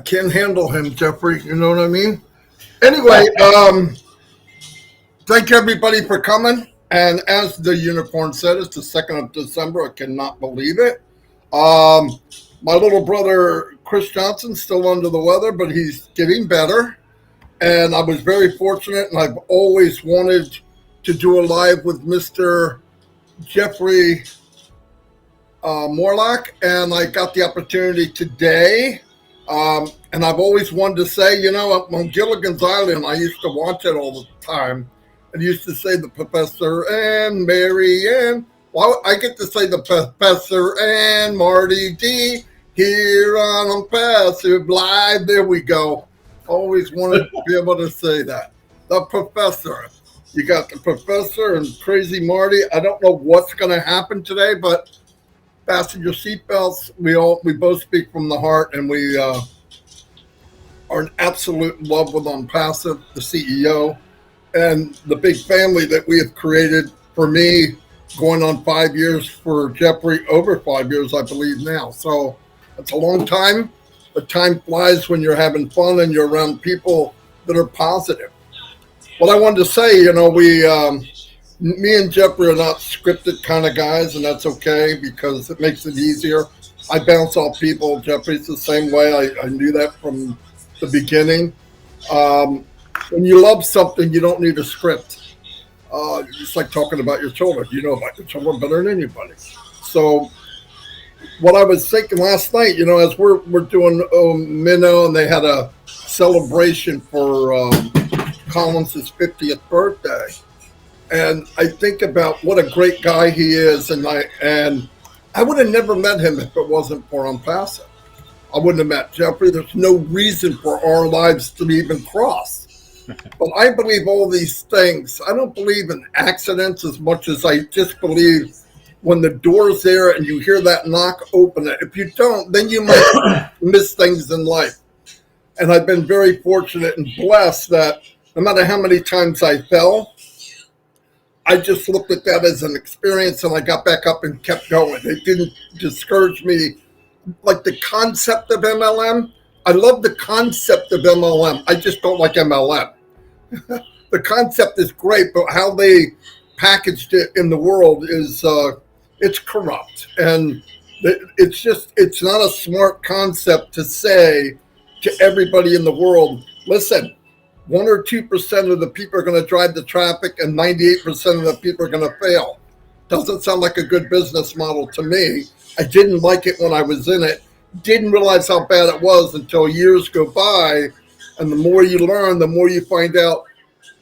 can't handle him, Jeffrey. You know what I mean? Anyway, thank everybody for coming. And as the unicorn said, it's the 2nd of December. I cannot believe it. My little brother, Chris Johnson's still under the weather, but he's getting better. And I was very fortunate, and I've always wanted to do a live with Mr. Jeffrey Morlock, and I got the opportunity today. And I've always wanted to say, you know, on Gilligan's Island, I used to watch it all the time. And used to say the Professor and Mary Ann. Well, I get to say the Professor and Marty D here on ONPASSIVE Live. There we go. Always wanted to be able to say that. The Professor. You got the Professor and Crazy Marty. I don't know what's going to happen today, but fasten your seatbelts. We both speak from the heart, and we are in absolute love with ONPASSIVE, the CEO, and the big family that we have created. For me, going on 5 years, for Jeffrey, over 5 years, I believe now. So it's a long time, but time flies when you're having fun and you're around people that are positive. What I wanted to say, you know, me and Jeffrey are not scripted kind of guys, and that's okay because it makes it easier. I bounce off people. Jeffrey's the same way. I knew that from the beginning. When you love something, you don't need a script. It's like talking about your children. You know about your children better than anybody. So what I was thinking last night, you know, as we're doing Minnow, and they had a celebration for Collins' 50th birthday. And I think about what a great guy he is. And I would have never met him if it wasn't for ONPASSIVE. I wouldn't have met Jeffrey. There's no reason for our lives to even cross. But I believe all these things. I don't believe in accidents as much as I just believe when the door's there and you hear that knock, open it. If you don't, then you might miss things in life. And I've been very fortunate and blessed that no matter how many times I fell, I just looked at that as an experience, and I got back up and kept going. It didn't discourage me. Like the concept of MLM, I love the concept of MLM. I just don't like MLM. The concept is great, but how they packaged it in the world is it's corrupt. And it's not a smart concept to say to everybody in the world, listen, 1 or 2% of the people are going to drive the traffic and 98% of the people are going to fail. Doesn't sound like a good business model to me. I didn't like it when I was in it. Didn't realize how bad it was until years go by. And the more you learn, the more you find out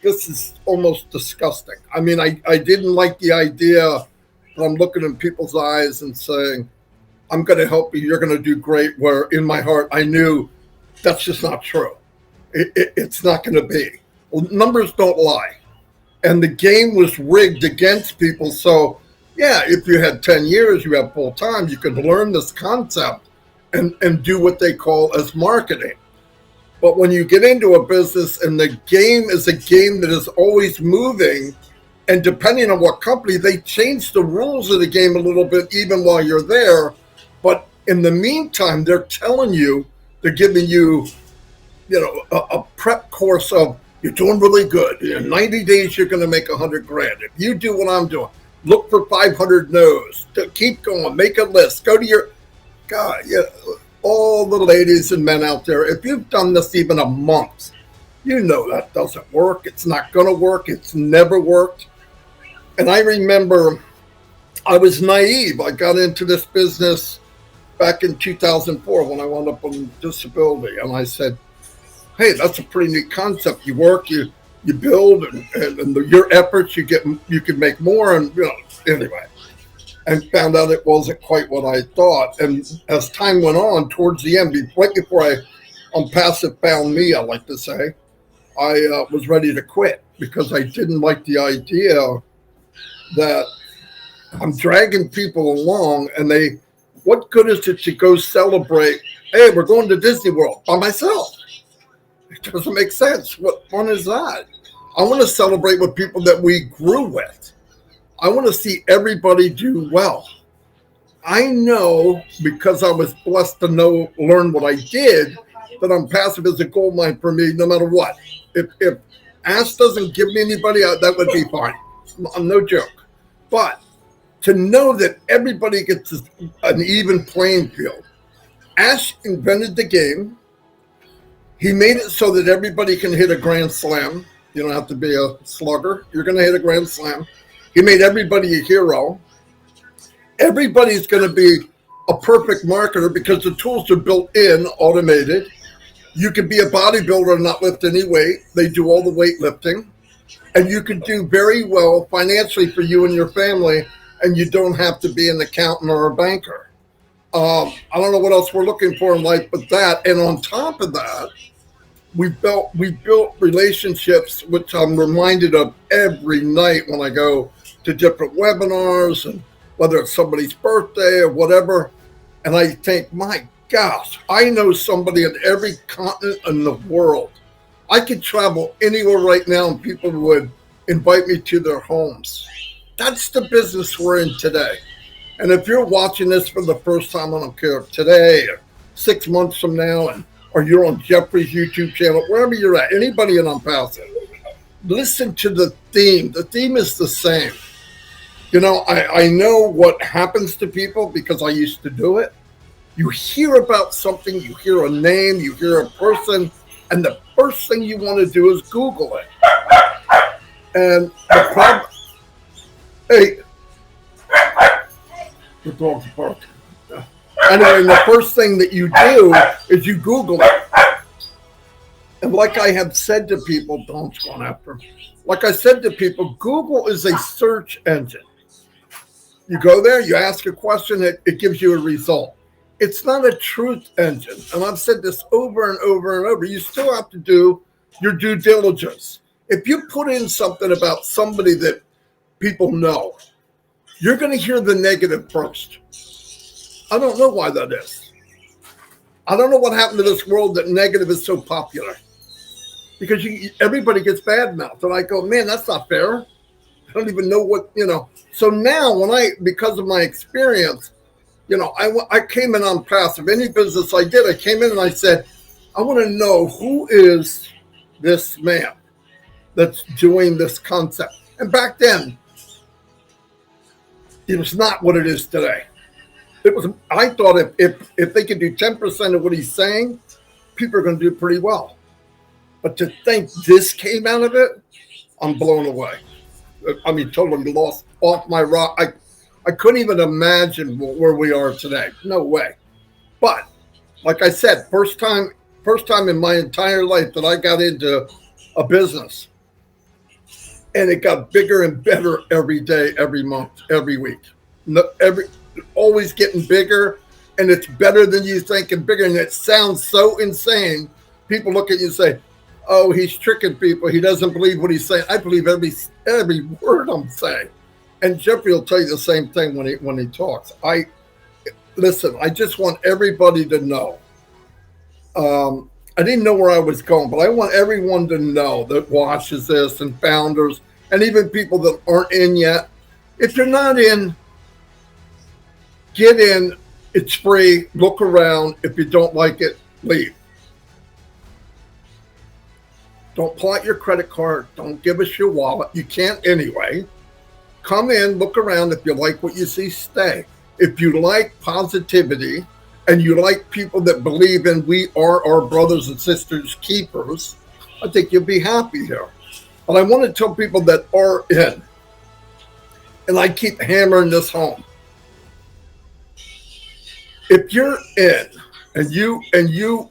this is almost disgusting. I mean, I didn't like the idea, but I'm looking in people's eyes and saying, I'm going to help you. You're going to do great. Where in my heart, I knew that's just not true. It's not going to be. Well, numbers don't lie. And the game was rigged against people. So, yeah, if you had 10 years, you have full time, you could learn this concept and do what they call as marketing. But when you get into a business and the game is a game that is always moving, and depending on what company, they change the rules of the game a little bit even while you're there. But in the meantime, they're telling you, they're giving you, you know, a prep course of, you're doing really good. In 90 days, you're going to make $100,000. If you do what I'm doing, look for 500 no's. Keep going. Make a list. Go to your, God, yeah, all the ladies and men out there, if you've done this even a month, you know that doesn't work. It's not going to work. It's never worked. And I remember I was naive. I got into this business back in 2004 when I wound up on disability. And I said, hey, that's a pretty neat concept. You work, you build, and your efforts, you can make more. And, you know, anyway, and found out it wasn't quite what I thought. And as time went on, towards the end, right before ONPASSIVE found me, I like to say, I was ready to quit because I didn't like the idea that I'm dragging people along, and what good is it to go celebrate? Hey, we're going to Disney World by myself. It doesn't make sense. What fun is that? I want to celebrate with people that we grew with. I want to see everybody do well. I know, because I was blessed to learn what I did, that ONPASSIVE is a gold mine for me, no matter what. If Ask doesn't give me anybody, that would be fine. No joke. But to know that everybody gets an even playing field. Ash invented the game. He made it so that everybody can hit a grand slam. You don't have to be a slugger. You're going to hit a grand slam. He made everybody a hero. Everybody's going to be a perfect marketer because the tools are built in, automated. You can be a bodybuilder and not lift any weight. They do all the weightlifting. And you can do very well financially for you and your family, and you don't have to be an accountant or a banker. I don't know what else we're looking for in life but that. And on top of that, we built relationships, which I'm reminded of every night when I go to different webinars, and whether it's somebody's birthday or whatever. And I think, my gosh, I know somebody in every continent in the world. I could travel anywhere right now and people would invite me to their homes. That's the business we're in today. And if you're watching this for the first time, I don't care if today or 6 months from now, or you're on Jeffrey's YouTube channel, wherever you're at, anybody in ONPASSIVE, listen to the theme. The theme is the same. You know, I know what happens to people because I used to do it. You hear about something, you hear a name, you hear a person, and the first thing you want to do is Google it. And the problem, hey, the dog's barking. Anyway, the first thing that you do is you Google it. And like I have said to people, Dom's going after him. Like I said to people, Google is a search engine. You go there, you ask a question, it gives you a result. It's not a truth engine. And I've said this over and over and over. You still have to do your due diligence. If you put in something about somebody that people know, you're going to hear the negative first. I don't know why that is. I don't know what happened to this world that negative is so popular. Because everybody gets bad mouthed. And I go, man, that's not fair. I don't even know what, you know. So now because of my experience, you know, I came in ONPASSIVE. Any business I did, I came in and I said, I want to know who is this man that's doing this concept. And back then, it was not what it is today. It was. I thought if they could do 10% of what he's saying, people are going to do pretty well. But to think this came out of it, I'm blown away. I mean, totally lost off my rock. I couldn't even imagine where we are today. No way. But like I said, first time in my entire life that I got into a business, and it got bigger and better every day, every month, every week. Always getting bigger, and it's better than you think and bigger. And it sounds so insane. People look at you and say, oh, he's tricking people. He doesn't believe what he's saying. I believe every word I'm saying. And Jeffrey will tell you the same thing when he talks. Listen, I just want everybody to know. I didn't know where I was going, but I want everyone to know that watches this, and founders, and even people that aren't in yet. If you're not in, get in. It's free. Look around. If you don't like it, leave. Don't pull out your credit card. Don't give us your wallet. You can't anyway. Come in, look around. If you like what you see, stay. If you like positivity and you like people that believe in we are our brothers and sisters keepers, I think you'll be happy here. But I want to tell people that are in, and I keep hammering this home. If you're in and you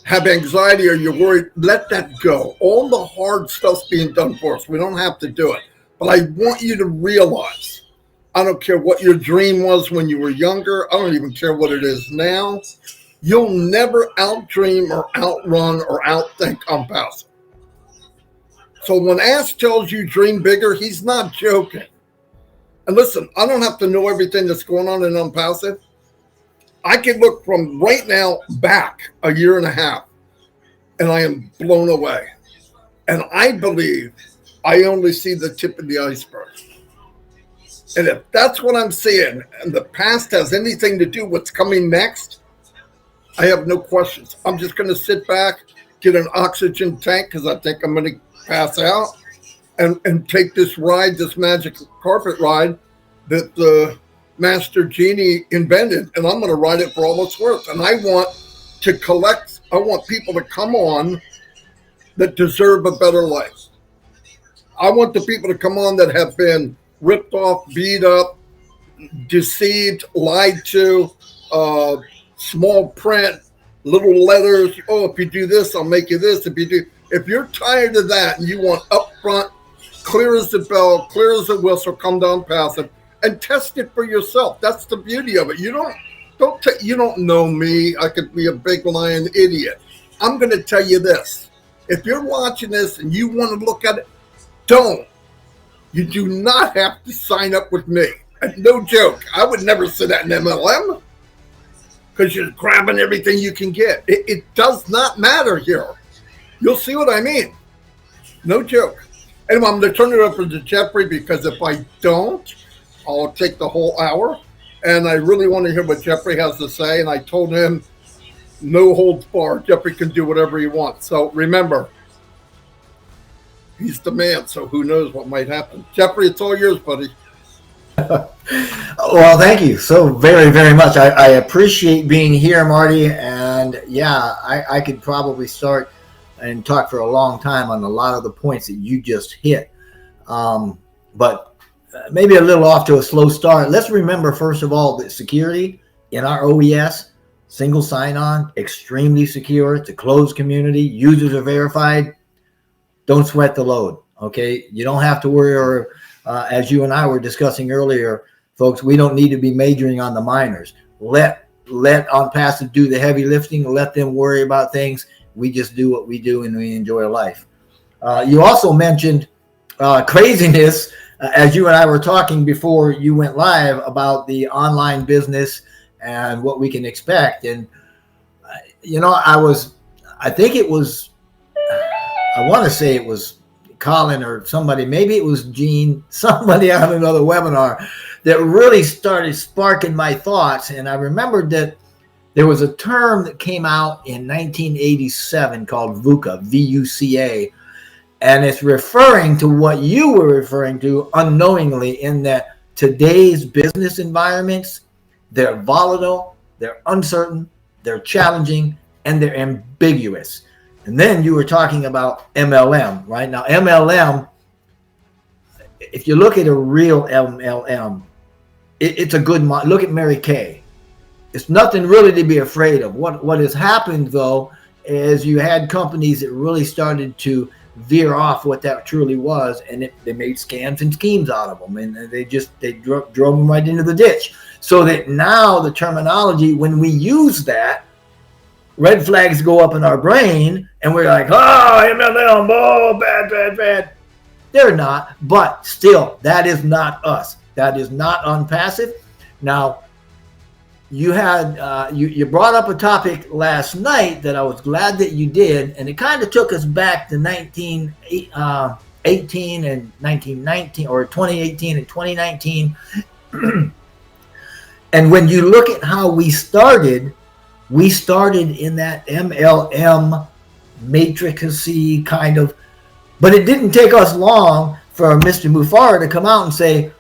have anxiety or you're worried, let that go. All the hard stuff's being done for us. We don't have to do it. But I want you to realize, I don't care what your dream was when you were younger. I don't even care what it is now. You'll never outdream or outrun or outthink ONPASSIVE. So when Ash tells you dream bigger, he's not joking. And listen, I don't have to know everything that's going on in ONPASSIVE. I can look from right now back a year and a half, and I am blown away. And I believe I only see the tip of the iceberg. And if that's what I'm seeing, and the past has anything to do with what's coming next, I have no questions. I'm just going to sit back, get an oxygen tank because I think I'm going to pass out, and take this ride, this magic carpet ride that the Master Genie invented, and I'm going to ride it for all it's worth. And I want to collect, I want people to come on that deserve a better life. I want the people to come on that have been ripped off, beat up, deceived, lied to, small print, little letters. Oh, if you do this, I'll make you this. If you're tired of that and you want upfront, clear as the bell, clear as the whistle, come down passive and test it for yourself. That's the beauty of it. You don't know me. I could be a big lying idiot. I'm going to tell you this. If you're watching this and you want to look at it, don't. You do not have to sign up with me. No joke. I would never sit at an MLM because you're grabbing everything you can get. It does not matter here. You'll see what I mean. No joke. Anyway, I'm going to turn it over to Jeffrey because if I don't, I'll take the whole hour. And I really want to hear what Jeffrey has to say. And I told him, no holds barred. Jeffrey can do whatever he wants. So remember, he's the man. So who knows what might happen. Jeffrey, it's all yours, buddy. Well, thank you so very, very much. I appreciate being here, Marty. And yeah, I could probably start and talk for a long time on a lot of the points that you just hit. But maybe a little off to a slow start. Let's remember, first of all, that security in our OES, single sign-on, extremely secure. It's a closed community. Users are verified. Don't sweat the load, okay? You don't have to worry, or as you and I were discussing earlier, folks, we don't need to be majoring on the minors. Let ONPASSIVE do the heavy lifting. Let them worry about things. We just do what we do, and we enjoy life. You also mentioned craziness, as you and I were talking before you went live, about the online business and what we can expect. And, you know, I want to say it was Colin or somebody, maybe it was Gene, somebody on another webinar that really started sparking my thoughts. And I remembered that there was a term that came out in 1987 called VUCA, V-U-C-A, and it's referring to what you were referring to unknowingly, in that today's business environments, they're volatile, they're uncertain, they're challenging, and they're ambiguous. And then you were talking about MLM, right? Now, MLM, if you look at a real MLM, it's a good model. Look at Mary Kay. It's nothing really to be afraid of. What has happened, though, is you had companies that really started to veer off what that truly was, and they made scams and schemes out of them, and they drove them right into the ditch. So that now the terminology, when we use that, red flags go up in our brain, and we're like, oh, MLM, oh, bad. They're not, but still, that is not us. That is not ONPASSIVE. Now, you had you brought up a topic last night that I was glad that you did, and it kind of took us back to 1918 and 1919, or 2018 and 2019. And when you look at how we started in that MLM matrixy kind of, but it didn't take us long for Mr. Mufareh to come out and say,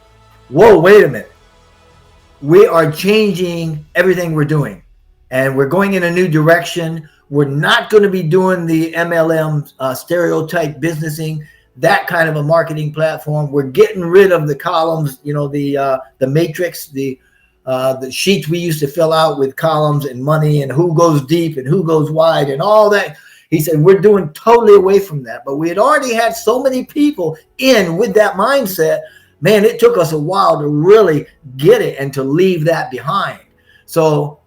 whoa, wait a minute. We are changing everything we're doing, and we're going in a new direction. We're not going to be doing the MLM stereotype businessing, that kind of a marketing platform. We're getting rid of the columns, you know, the matrix, the sheets we used to fill out with columns and money and who goes deep and who goes wide and all that. He said, we're doing totally away from that. But we had already had so many people in with that mindset. Man, it took us a while to really get it and to leave that behind. So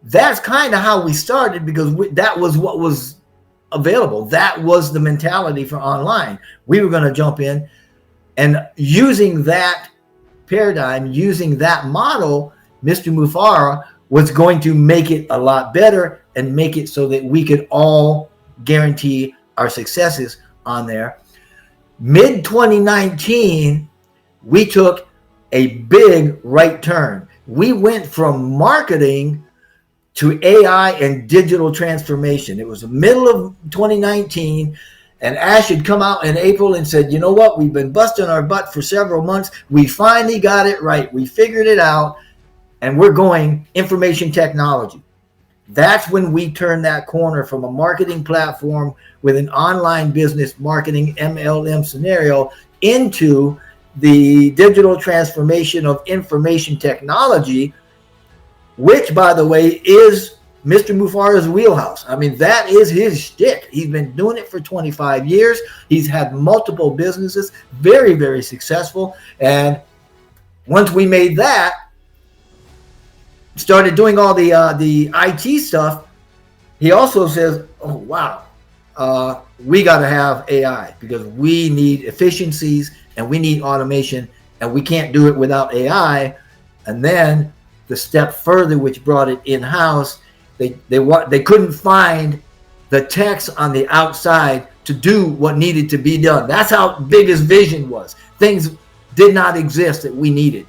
that's kind of how we started, because that was what was available. That was the mentality for online. We were going to jump in, and using that paradigm, using that model, Mr. Mufareh was going to make it a lot better and make it so that we could all guarantee our successes on there. Mid 2019, we took a big right turn. We went from marketing to AI and digital transformation. It was the middle of 2019, and Ash had come out in April and said, you know what, we've been busting our butt for several months. We finally got it right. We figured it out, and we're going information technology. That's when we turned that corner from a marketing platform with an online business marketing MLM scenario into the digital transformation of information technology, which, by the way, is Mr. Mufareh's wheelhouse. I mean, that is his shtick. He's been doing it for 25 years. He's had multiple businesses, very, very successful. And once we made that, started doing all the IT stuff, he also says, oh, wow, we got to have AI because we need efficiencies and we need automation, and we can't do it without AI. And then the step further, which brought it in-house, they couldn't find the techs on the outside to do what needed to be done. That's how big his vision was. Things did not exist that we needed.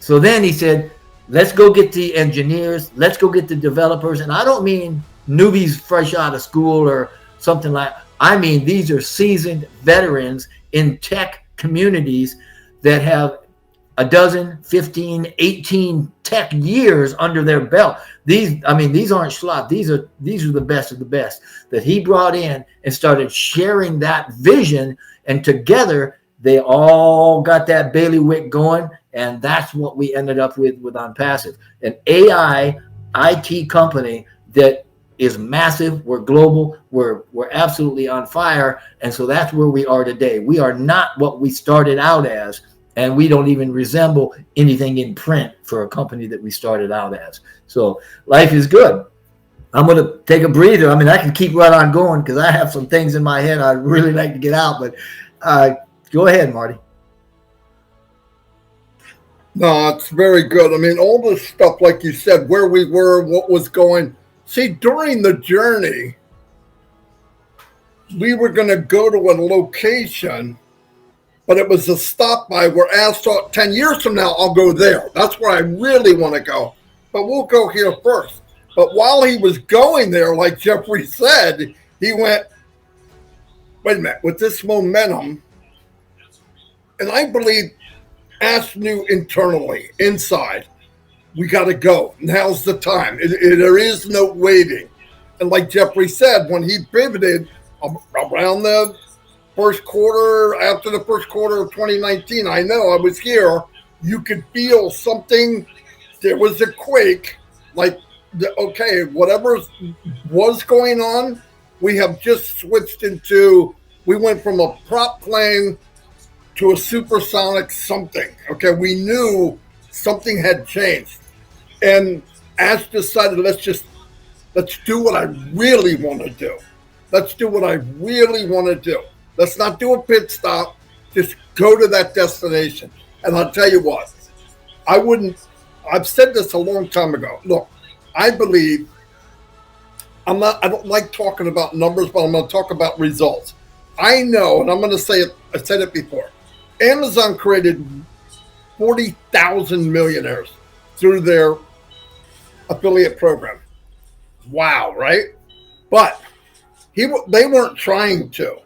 So then he said, let's go get the engineers, let's go get the developers. And I don't mean newbies fresh out of school or something like, I mean, these are seasoned veterans in tech communities that have a dozen, 15, 18 tech years under their belt. These aren't schlop. These are the best of the best that he brought in and started sharing that vision. And together they all got that bailiwick going. And that's what we ended up with ONPASSIVE, an AI IT company that is massive. We're global. We're absolutely on fire. And so that's where we are today. We are not what we started out as, and we don't even resemble anything in print for a company that we started out as. So life is good. I'm going to take a breather. I mean, I can keep right on going because I have some things in my head I'd really like to get out, but go ahead, Marty. No, it's very good. I mean, all this stuff, like you said, where we were, what was going. See, during the journey, we were going to go to a location, but it was a stop by where Al thought 10 years from now, I'll go there. That's where I really want to go. But we'll go here first. But while he was going there, like Jeffrey said, he went, wait a minute, with this momentum, and I believe Ash knew internally, inside, we got to go. Now's the time. There is no waiting. And like Jeffrey said, when he pivoted around the first quarter, after the first quarter of 2019, I know I was here, you could feel something. There was a quake, like, okay, whatever was going on, we have just switched into, we went from a prop plane to a supersonic something. Okay, we knew something had changed. And Ash decided, let's do what I really want to do. Let's do what I really want to do. Let's not do a pit stop. Just go to that destination. And I'll tell you what, I've said this a long time ago. Look, I believe, I don't like talking about numbers, but I'm going to talk about results. I know, and I'm going to say it, I said it before, Amazon created 40,000 millionaires through their affiliate program. Wow, right? But they weren't trying to.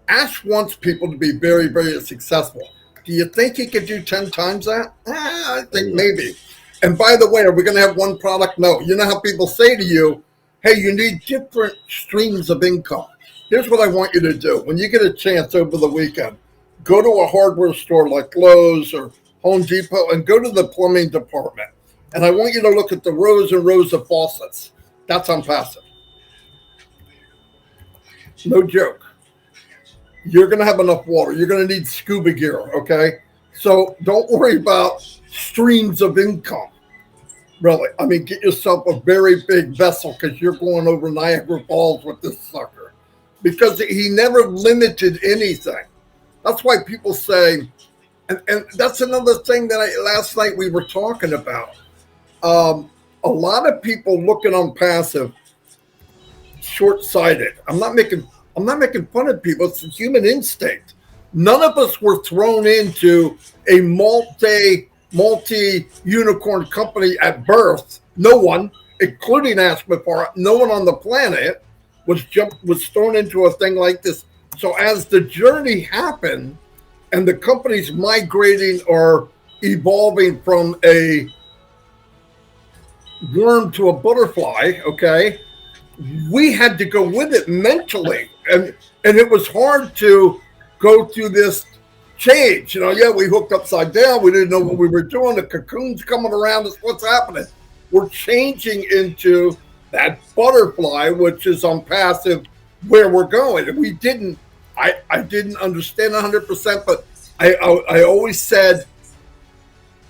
Ash wants people to be very, very successful. Do you think he could do 10 times that? I think maybe. And by the way, are we going to have one product? No. You know how people say to you, hey, you need different streams of income. Here's what I want you to do. When you get a chance over the weekend, go to a hardware store like Lowe's or Home Depot and go to the plumbing department. And I want you to look at the rows and rows of faucets. That's ONPASSIVE. No joke. You're going to have enough water. You're going to need scuba gear, okay? So don't worry about streams of income, really. I mean, get yourself a very big vessel because you're going over Niagara Falls with this sucker. Because he never limited anything. That's why people say, and that's another thing that last night we were talking about. A lot of people look at ONPASSIVE short-sighted. I'm not making fun of people. It's a human instinct. None of us were thrown into a multi multi-unicorn company at birth. No one, including Mufareh, no one on the planet was thrown into a thing like this. So as the journey happened and the company's migrating or evolving from a worm to a butterfly, okay, we had to go with it mentally. And it was hard to go through this change. You know, yeah, we hooked upside down. We didn't know what we were doing. The cocoon's coming around us. What's happening? We're changing into that butterfly, which is on passive, where we're going. And we didn't, I didn't understand 100%, but I always said,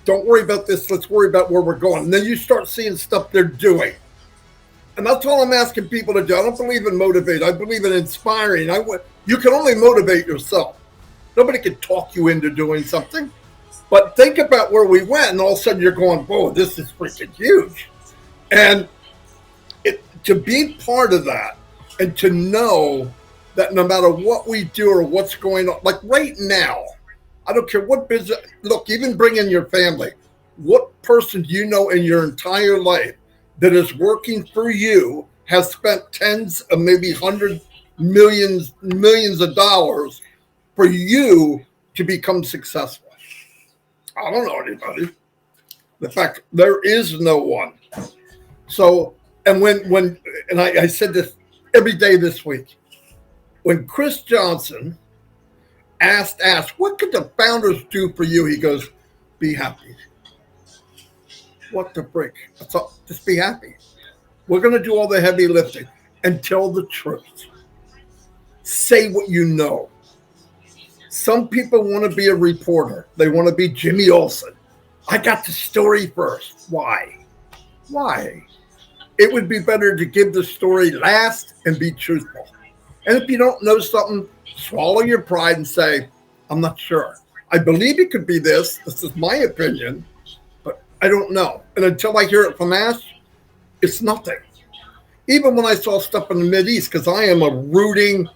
don't worry about this. Let's worry about where we're going. And then you start seeing stuff they're doing. And that's all I'm asking people to do. I don't believe in motivate. I believe in inspiring. You can only motivate yourself. Nobody can talk you into doing something. But think about where we went, and all of a sudden you're going, whoa, this is freaking huge. And to be part of that and to know that no matter what we do or what's going on, like right now, I don't care what business, look, even bring in your family. What person do you know in your entire life that is working for you has spent tens of maybe hundreds, millions of dollars for you to become successful? I don't know anybody. The fact there is no one. So, and and I said this every day this week, when Chris Johnson asked, what could the founders do for you? He goes, be happy. What the frick? That's all, just be happy. We're going to do all the heavy lifting and tell the truth. Say what you know. Some people want to be a reporter. They want to be Jimmy Olsen. I got the story first. Why? It would be better to give the story last and be truthful. And if you don't know something, swallow your pride and say, I'm not sure. I believe it could be this. This is my opinion, but I don't know. And until I hear it from Ash, it's nothing. Even when I saw stuff in the Mideast, because I am a rooting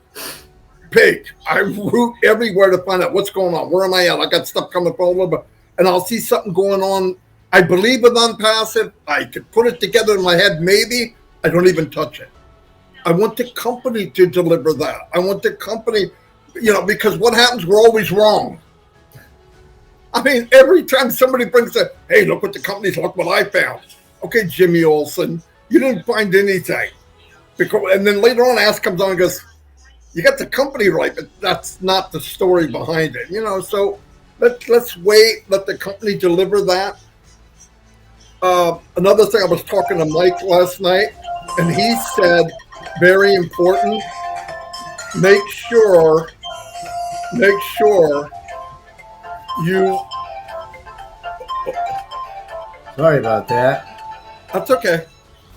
pig. I root everywhere to find out what's going on. Where am I at? I got stuff coming from all over. And I'll see something going on. I believe with ONPASSIVE. I could put it together in my head, maybe. I don't even touch it. I want the company to deliver that. I want the company, because what happens, we're always wrong. I mean, every time somebody brings up, hey, look what the company's, look what I found. Okay, Jimmy Olsen, you didn't find anything. And then later on, Ask comes on and goes, you got the company right, but that's not the story behind it. So let's wait, let the company deliver that. Another thing, I was talking to Mike last night, and he said, very important, make sure you. Sorry about that. That's okay.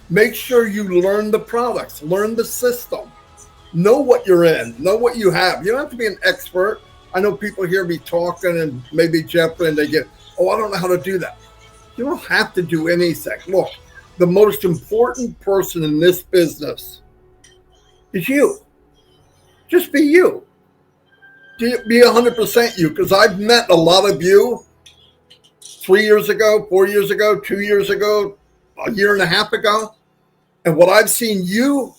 Make sure you learn the products, learn the system, know what you're in, know what you have. You don't have to be an expert. I know people hear me talking and maybe Jeff and they get, I don't know how to do that. You don't have to do anything. Look, the most important person in this business is you. Just be you. Be 100% you, because I've met a lot of you 3 years ago, 4 years ago, 2 years ago, a year and a half ago. And what I've seen you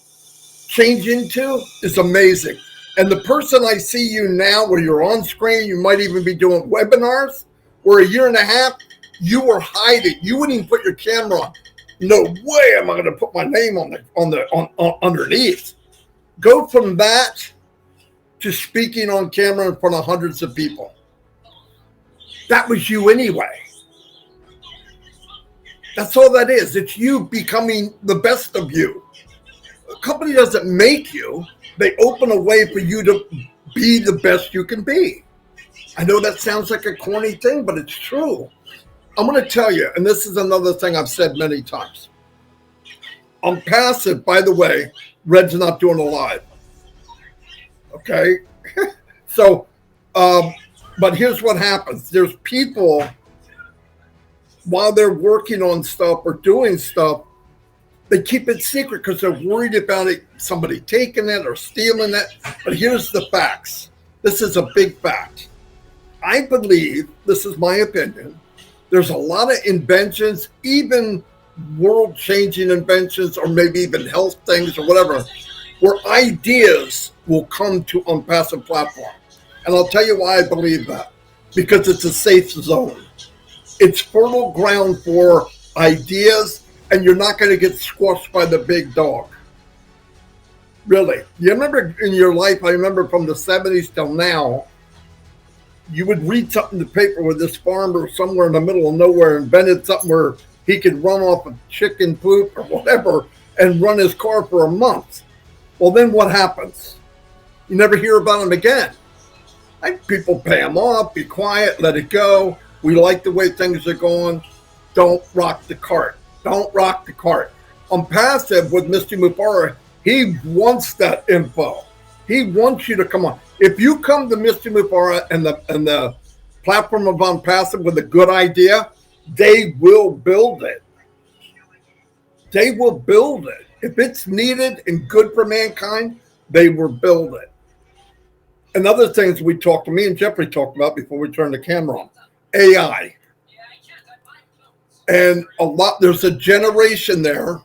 change into is amazing. And the person I see you now, where you're on screen, you might even be doing webinars, where a year and a half, you were hiding. You wouldn't even put your camera on. No way am I going to put my name on underneath. Go from that to speaking on camera in front of hundreds of people. That was you anyway. That's all that is. It's you becoming the best of you. A company doesn't make you. They open a way for you to be the best you can be. I know that sounds like a corny thing, but it's true. I'm going to tell you, and this is another thing I've said many times. ONPASSIVE, by the way, Red's not doing a live. Okay? So, but here's what happens. There's people, while they're working on stuff or doing stuff, they keep it secret because they're worried about it, somebody taking it or stealing it. But here's the facts. This is a big fact. I believe, this is my opinion, There's a lot of inventions, even world-changing inventions, or maybe even health things or whatever, where ideas will come to ONPASSIVE platform. And I'll tell you why I believe that. Because it's a safe zone. It's fertile ground for ideas, and you're not going to get squashed by the big dog. Really. You remember in your life, I remember from the 70s till now, you would read something in the paper where this farmer somewhere in the middle of nowhere invented something where he could run off a chicken poop or whatever and run his car for a month. Well, then what happens? You never hear about him again. People pay him off, be quiet, let it go. We like the way things are going. Don't rock the cart. Don't rock the cart. ONPASSIVE with Mr. Mufareh, he wants that info. He wants you to come on. If you come to Mr. Mufareh and the platform of ONPASSIVE with a good idea, they will build it. They will build it. If it's needed and good for mankind, they will build it. And other things me and Jeffrey talked about before we turned the camera on. AI. And there's a generation there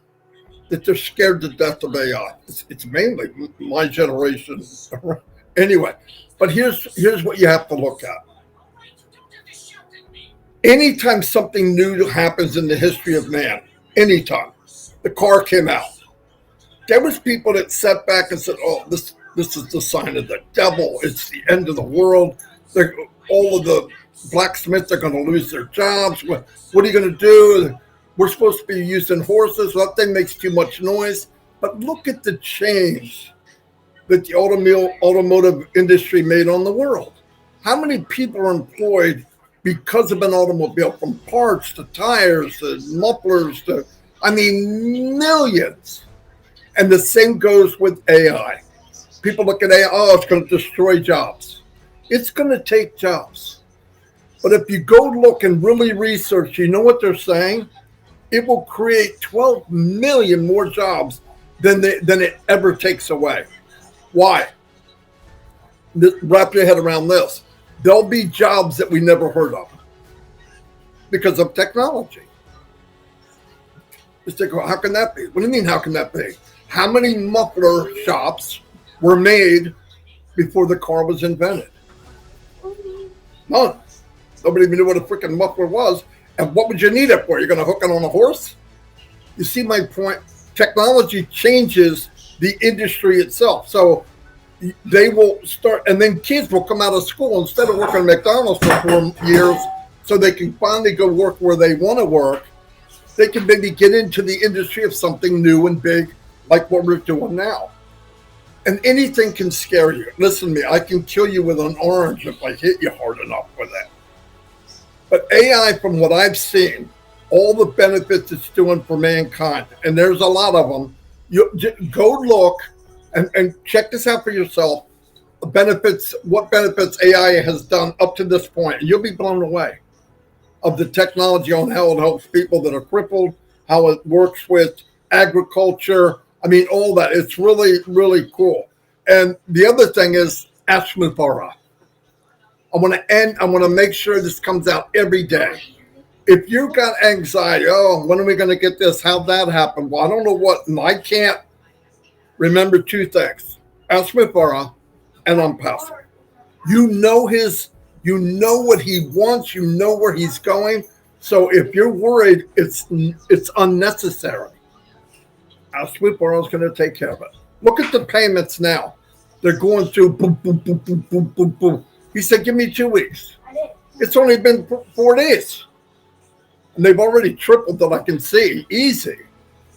that they're scared to death of AI. It's mainly my generation. Anyway, but here's what you have to look at. Anytime something new happens in the history of man, anytime, the car came out, there was people that sat back and said, oh, this is the sign of the devil. It's the end of the world. All of the blacksmiths are going to lose their jobs. What are you going to do? We're supposed to be using horses. That thing makes too much noise. But look at the change that the automotive industry made on the world. How many people are employed because of an automobile, from parts to tires to mufflers to, millions. And the same goes with AI. People look at AI, oh, it's going to destroy jobs. It's going to take jobs. But if you go look and really research, you know what they're saying? It will create 12 million more jobs than it ever takes away. Why? Wrap your head around this. There'll be jobs that we never heard of because of technology. Just think, how can that be? What do you mean, how can that be? How many muffler shops were made before the car was invented? None. Nobody even knew what a freaking muffler was. And what would you need it for? You're going to hook it on a horse? You see my point? Technology changes the industry itself. So they will start, and then kids will come out of school instead of working at McDonald's for 4 years so they can finally go work where they want to work. They can maybe get into the industry of something new and big like what we're doing now. And anything can scare you. Listen to me, I can kill you with an orange if I hit you hard enough with it. But AI, from what I've seen, all the benefits it's doing for mankind, and there's a lot of them, you go look and check this out for yourself. What benefits AI has done up to this point, and you'll be blown away of the technology on how it helps people that are crippled, how it works with agriculture. All that. It's really, really cool. And the other thing is, ask Mufareh. I want to make sure this comes out every day. If you've got anxiety, oh, when are we going to get this? How'd that happen? Well, I don't know what, and I can't remember two things. Ask Mufareh and ONPASSIVE. You know what he wants, you know where he's going. So if you're worried, it's unnecessary. Ask Mufareh is going to take care of it. Look at the payments now. They're going through boom, boom, boom, boom, boom, boom, boom. He said, give me 2 weeks. It's only been 4 days. And they've already tripled that I can see, easy.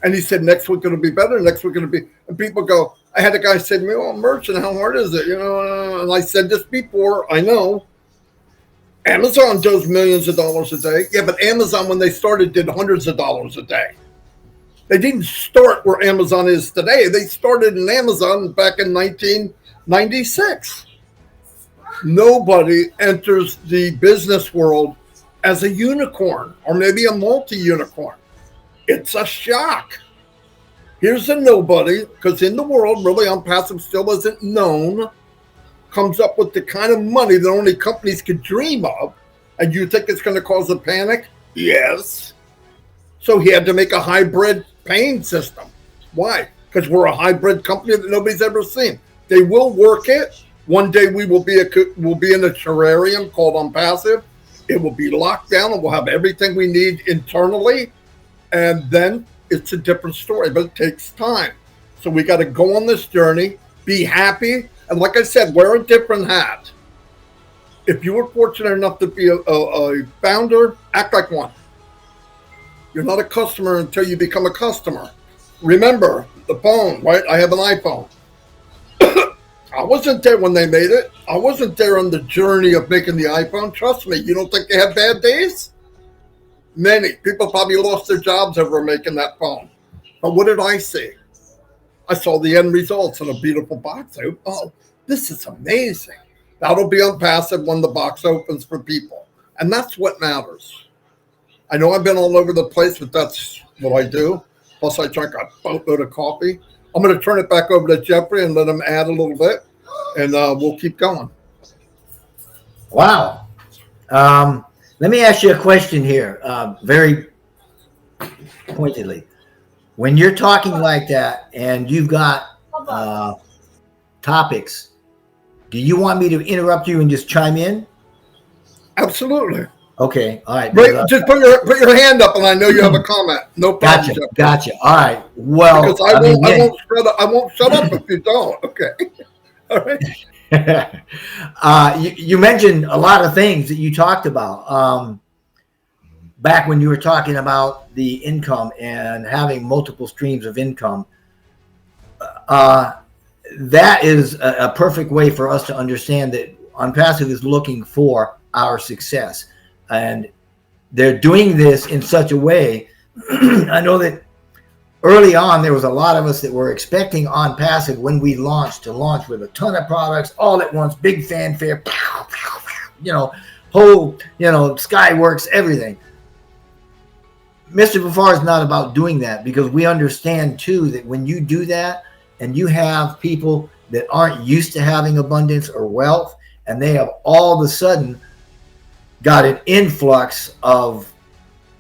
And he said, next week it'll be better, next week it'll be, and people go, I had a guy say to me, oh, merchant, how hard is it? And I said this before, I know. Amazon does millions of dollars a day. Yeah, but Amazon, when they started, did hundreds of dollars a day. They didn't start where Amazon is today. They started in Amazon back in 1996. Nobody enters the business world as a unicorn or maybe a multi-unicorn. It's a shock. Here's a nobody, because in the world, really, ONPASSIVE still isn't known, comes up with the kind of money that only companies could dream of, and you think it's going to cause a panic? Yes. So he had to make a hybrid paying system. Why? Because we're a hybrid company that nobody's ever seen. They will work it. One day we will be in a terrarium called ONPASSIVE. It will be locked down and we'll have everything we need internally. And then it's a different story, but it takes time. So we got to go on this journey, be happy. And like I said, wear a different hat. If you were fortunate enough to be a founder, act like one. You're not a customer until you become a customer. Remember the phone, right? I have an iPhone. I wasn't there when they made it. I wasn't there on the journey of making the iPhone. Trust me, you don't think they have bad days? Many people probably lost their jobs over making that phone. But what did I see? I saw the end results in a beautiful box. Oh, this is amazing. That'll be ONPASSIVE when the box opens for people. And that's what matters. I know I've been all over the place, but that's what I do. Plus, I drink a boatload of coffee. I'm going to turn it back over to Jeffrey and let him add a little bit, and we'll keep going. Wow. Let me ask you a question here, very pointedly. When you're talking like that and you've got topics, do you want me to interrupt you and just chime in? Absolutely. Okay. All right. Just put your hand up, and I know you have a comment. No problem. Gotcha. All right. Well, because I won't shut up if you don't. Okay. All right. You mentioned a lot of things that you talked about back when you were talking about the income and having multiple streams of income. That is a perfect way for us to understand that ONPASSIVE is looking for our success. And they're doing this in such a way. I know that early on, there was a lot of us that were expecting ONPASSIVE when we launched to launch with a ton of products all at once, big fanfare, whole, Skyworks, everything. Mr. Mufareh is not about doing that, because we understand too that when you do that and you have people that aren't used to having abundance or wealth, and they have all of a sudden got an influx of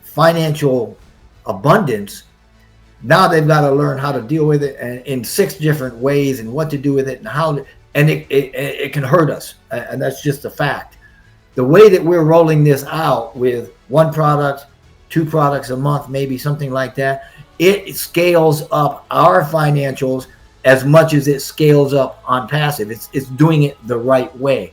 financial abundance, now they've got to learn how to deal with it in 6 different ways and what to do with it and how to, and it can hurt us, and that's just a fact. The way that we're rolling this out with 1 product, 2 products a month, maybe something like that, it scales up our financials as much as it scales up ONPASSIVE. It's doing it the right way.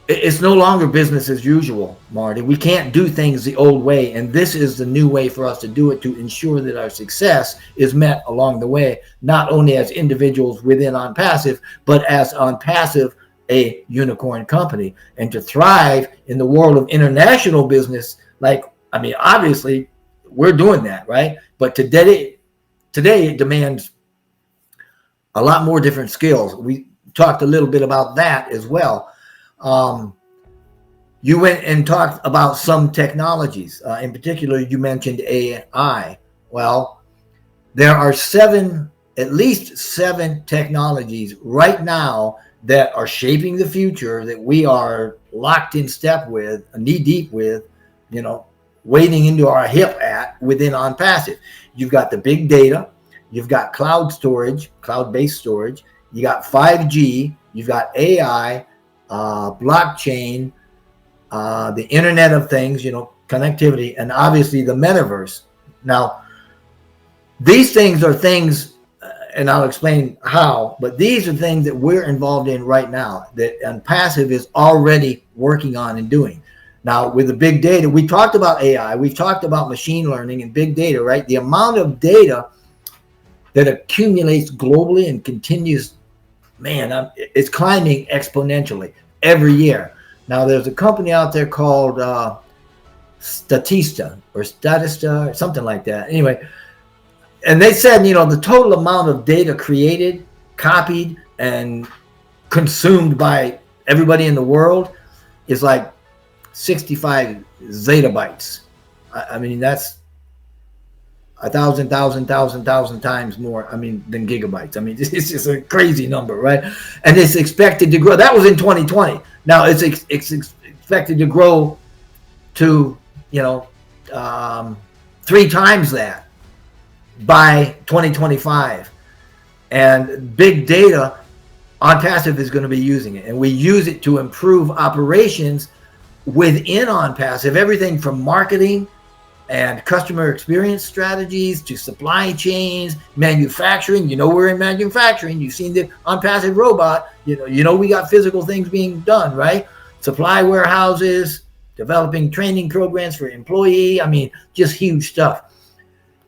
It's no longer business as usual, Marty. We can't do things the old way, and this is the new way for us to do it, to ensure that our success is met along the way, not only as individuals within ONPASSIVE, but as ONPASSIVE, a unicorn company, and to thrive in the world of international business. Obviously, we're doing that, right? But today it demands a lot more different skills. We talked a little bit about that as well. You went and talked about some technologies. In particular, you mentioned AI. Well, there are at least seven technologies right now that are shaping the future that we are locked in step with, knee deep with, wading into our hip at within ONPASSIVE. You've got the big data, you've got cloud storage, cloud-based storage, you got 5G, you've got AI, blockchain, the Internet of Things, connectivity, and obviously the metaverse. Now, these things are things, and I'll explain how, but these are things that we're involved in right now that ONPASSIVE is already working on and doing. Now, with the big data, we talked about AI, we've talked about machine learning and big data, right? The amount of data that accumulates globally and continues, it's climbing exponentially every year. Now, there's a company out there called Statista, or something like that. Anyway, and they said, the total amount of data created, copied, and consumed by everybody in the world is like 65 zettabytes. That's 1,000 times more, than gigabytes. It's just a crazy number, right? And it's expected to grow. That was in 2020. Now it's expected to grow to, 3 times that by 2025. And big data, ONPASSIVE is going to be using it. And we use it to improve operations within ONPASSIVE, everything from marketing and customer experience strategies to supply chains, manufacturing. We're in manufacturing. You've seen the ONPASSIVE robot. We got physical things being done, right? Supply warehouses, developing training programs for employee. I mean, just huge stuff.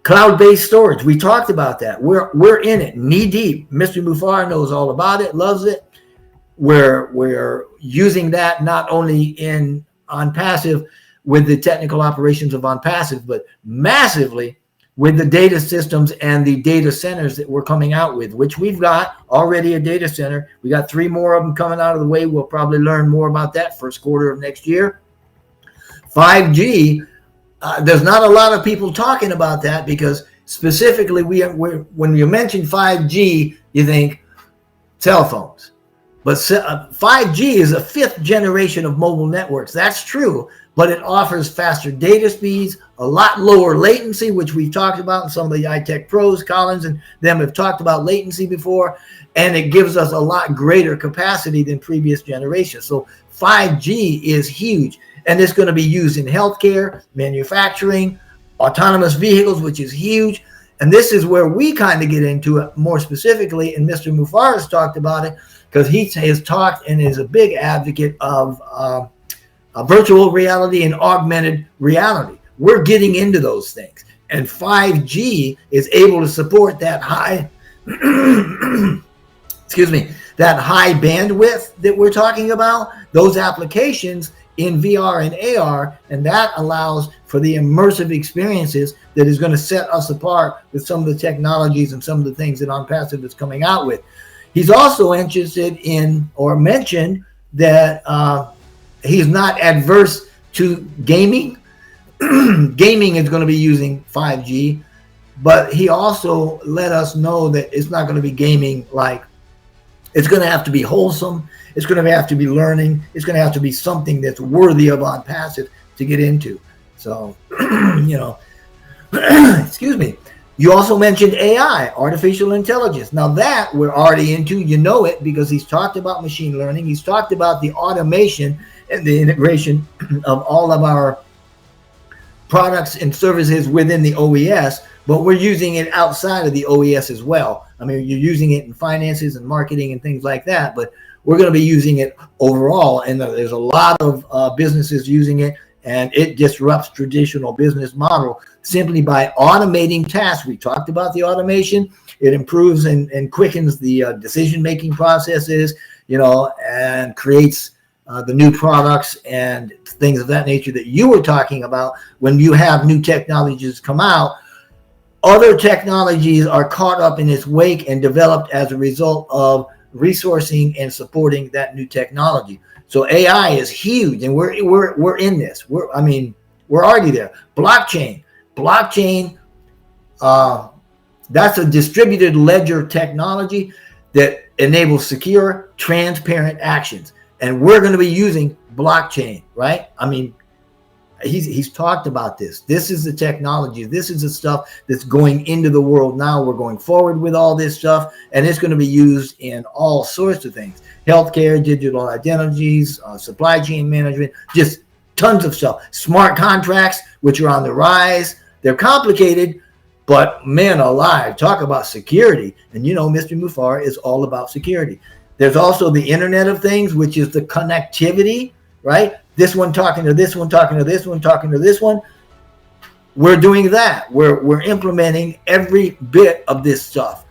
Cloud-based storage. We talked about that. We're in it, knee deep. Mr. Mufareh knows all about it, loves it. We're using that not only in ONPASSIVE with the technical operations of ONPASSIVE, but massively with the data systems and the data centers that we're coming out with, which we've got already a data center. We got 3 more of them coming out of the way. We'll probably learn more about that first quarter of next year. 5G. There's not a lot of people talking about that because specifically when you mention 5G, you think cell phones. But 5G is a 5th generation of mobile networks. That's true, but it offers faster data speeds, a lot lower latency, which we've talked about, and some of the iTech pros, Collins and them have talked about latency before, and it gives us a lot greater capacity than previous generations. So 5G is huge. And it's going to be used in healthcare, manufacturing, autonomous vehicles, which is huge. And this is where we kind of get into it more specifically. And Mr. Mufareh has talked about it because he has talked and is a big advocate of virtual reality and augmented reality. We're getting into those things. And 5G is able to support that high, that high bandwidth that we're talking about, those applications in VR and AR, and that allows for the immersive experiences that is going to set us apart with some of the technologies and some of the things that ONPASSIVE is coming out with. He's also interested in, or mentioned that he's not adverse to gaming. Gaming is going to be using 5G, but he also let us know that it's not going to be gaming like, it's going to have to be wholesome. It's going to have to be learning. It's going to have to be something that's worthy of ONPASSIVE to get into. So, excuse me. You also mentioned AI, artificial intelligence. Now that we're already into, it because he's talked about machine learning. He's talked about the automation and the integration of all of our products and services within the OES, but we're using it outside of the OES as well. I mean, you're using it in finances and marketing and things like that, but we're going to be using it overall. And there's a lot of businesses using it, and it disrupts traditional business model simply by automating tasks. We talked about the automation. It improves and quickens the decision-making processes, and creates the new products and things of that nature that you were talking about. When you have new technologies come out, other technologies are caught up in its wake and developed as a result of resourcing and supporting that new technology. So AI is huge, and we're in this. We're already there. Blockchain, that's a distributed ledger technology that enables secure, transparent actions, and we're going to be using blockchain, right? I mean, he's talked about this. This is the technology. This is the stuff that's going into the world now. We're going forward with all this stuff, and it's going to be used in all sorts of things. Healthcare, digital identities, supply chain management, just tons of stuff. Smart contracts, which are on the rise. They're complicated, but man alive, talk about security. And Mr. Mufareh is all about security. There's also the Internet of Things, which is the connectivity, right? This one talking to this one, talking to this one, talking to this one. We're doing that. We're implementing every bit of this stuff.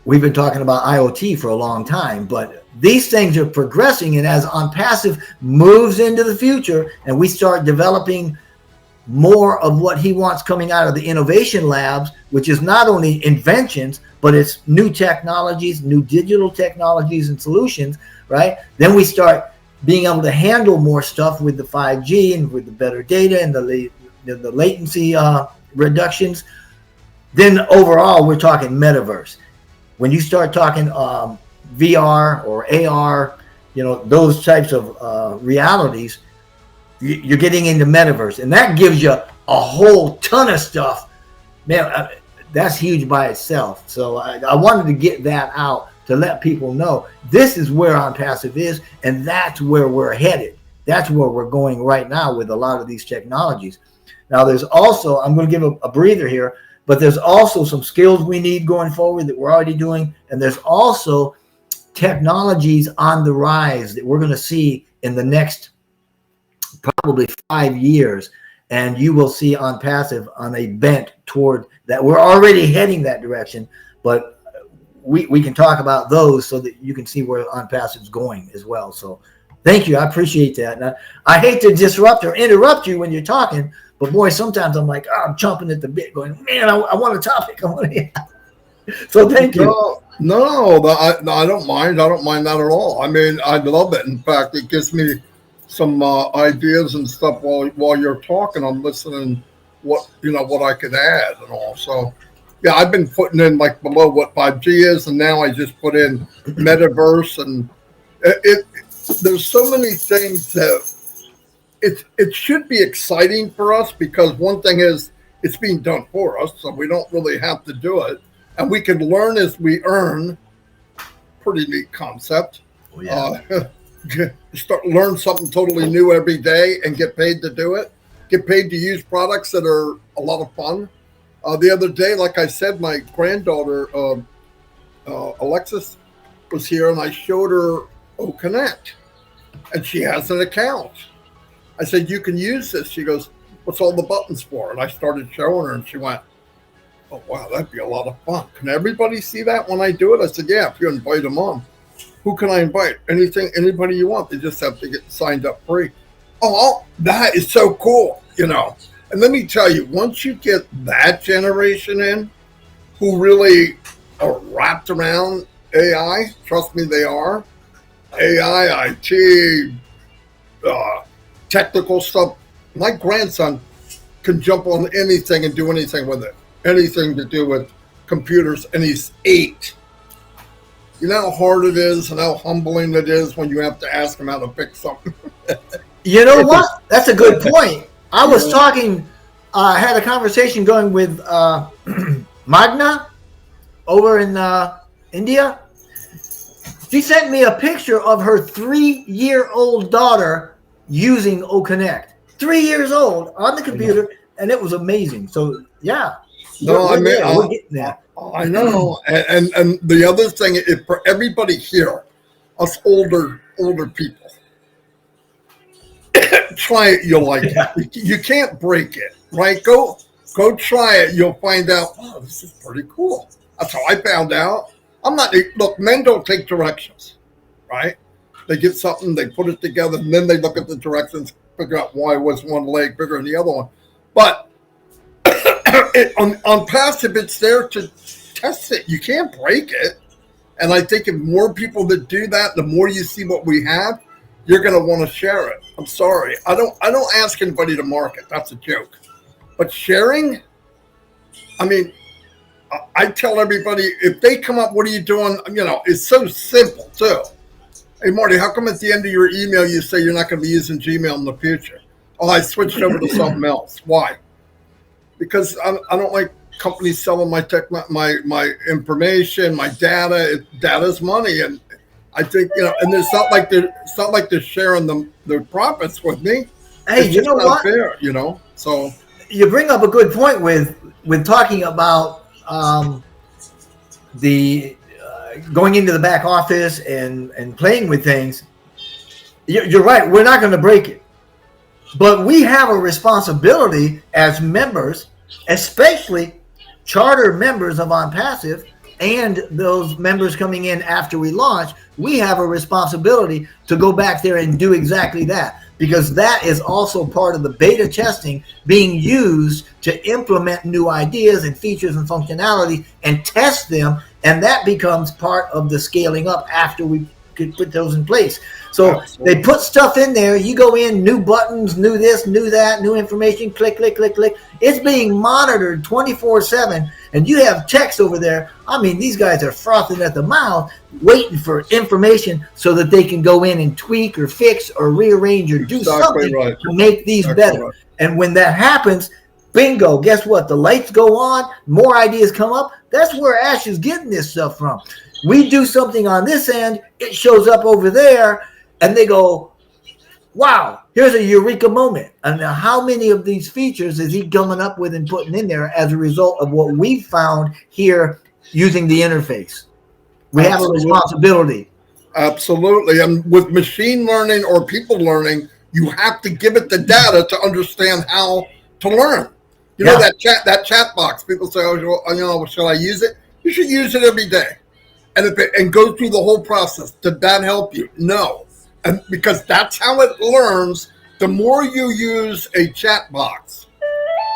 We've been talking about IoT for a long time, but these things are progressing. And as ONPASSIVE moves into the future and we start developing more of what he wants coming out of the innovation labs, which is not only inventions, but it's new technologies, new digital technologies and solutions, right? Then we start being able to handle more stuff with the 5G and with the better data and the latency reductions. Then overall, we're talking metaverse. When you start talking VR or AR, those types of realities, you're getting into metaverse, and that gives you a whole ton of stuff. Man, that's huge by itself. So I wanted to get that out to let people know this is where ONPASSIVE is, and that's where we're headed. That's where we're going right now with a lot of these technologies. Now, there's also, I'm going to give a breather here, but there's also some skills we need going forward that we're already doing, and there's also technologies on the rise that we're going to see in the next probably 5 years, and you will see ONPASSIVE on a bent toward that. We're already heading that direction, but we can talk about those so that you can see where ONPASSIVE is going as well. So thank you. I appreciate that. And I hate to disrupt or interrupt you when you're talking, but boy, sometimes I'm like, oh, I'm chomping at the bit going, man, I want a topic. I want to. So thank you. No, I don't mind. I don't mind that at all. I mean, I love it. In fact, it gives me some ideas and stuff while you're talking. I'm listening what I could add and all. So yeah, I've been putting in like below what 5G is, and now I just put in metaverse, and there's so many things that it should be exciting for us, because one thing is it's being done for us, so we don't really have to do it, and we can learn as we earn. Pretty neat concept. Oh, yeah. Learn something totally new every day and get paid to do it. Get paid to use products that are a lot of fun. The other day, like I said, my granddaughter, Alexis, was here, and I showed her OConnect, and she has an account. I said, you can use this. She goes, what's all the buttons for? And I started showing her, and she went, oh, wow, that'd be a lot of fun. Can everybody see that when I do it? I said, yeah, if you invite them on. Who can I invite? Anybody you want. They just have to get signed up free. Oh, that is so cool, And let me tell you, once you get that generation in, who really are wrapped around AI, trust me, they are. AI, IT, technical stuff. My grandson can jump on anything and do anything with it. Anything to do with computers, and he's 8. You know how hard it is and how humbling it is when you have to ask him how to fix something. You know what? That's a good point. I was talking, I had a conversation going with Magna over in India. She sent me a picture of her 3-year-old daughter using OConnect. 3 years old on the computer, and it was amazing. So, yeah. No, we're getting there. I know. And the other thing is, for everybody here, us older people, try it, you'll like it. You can't break it, right? Go try it. You'll find out, oh, this is pretty cool. That's how I found out. Look, men don't take directions, right? They get something, they put it together, and then they look at the directions, figure out why was one leg bigger than the other one. But on passive, it's there to test it. You can't break it. And I think if more people that do that, the more you see what we have, you're going to want to share it. I'm sorry. I don't ask anybody to market. That's a joke. But sharing, I mean, I tell everybody, if they come up, what are you doing? It's so simple too. Hey, Marty, how come at the end of your email you say you're not going to be using Gmail in the future? Oh, I switched over to something else. Why? Because I don't like companies selling my my information, my data. Data's money, and I think and it's not like they're sharing their profits with me. Hey, it's you know what? Fair, So you bring up a good point with talking about the going into the back office and playing with things. You're right. We're not going to break it, but we have a responsibility as members, especially charter members of ONPASSIVE and those members coming in after we launch. We have a responsibility to go back there and do exactly that, because that is also part of the beta testing being used to implement new ideas and features and functionality and test them. And that becomes part of the scaling up after we could put those in place. So Absolutely. they put stuff in there. You go in, new buttons, new this, new that, new information, click, click, click, click. It's being monitored 24/7, and you have text over there. I mean, these guys are frothing at the mouth, waiting for information so that they can go in and tweak or fix or rearrange or do something to make these better. Right. And when that happens, bingo, guess what? The lights go on, more ideas come up. That's where Ash is getting this stuff from. We do something on this end, it shows up over there, and they go, wow, here's a eureka moment. And how many of these features is he coming up with and putting in there as a result of what we found here using the interface? We have a responsibility. Absolutely. And with machine learning or people learning, you have to give it the data to understand how to learn. You know, that chat box, people say, oh, you know, shall I use it? You should use it every day. And go through the whole process. Did that help you? No. And because that's how it learns. The more you use a chat box,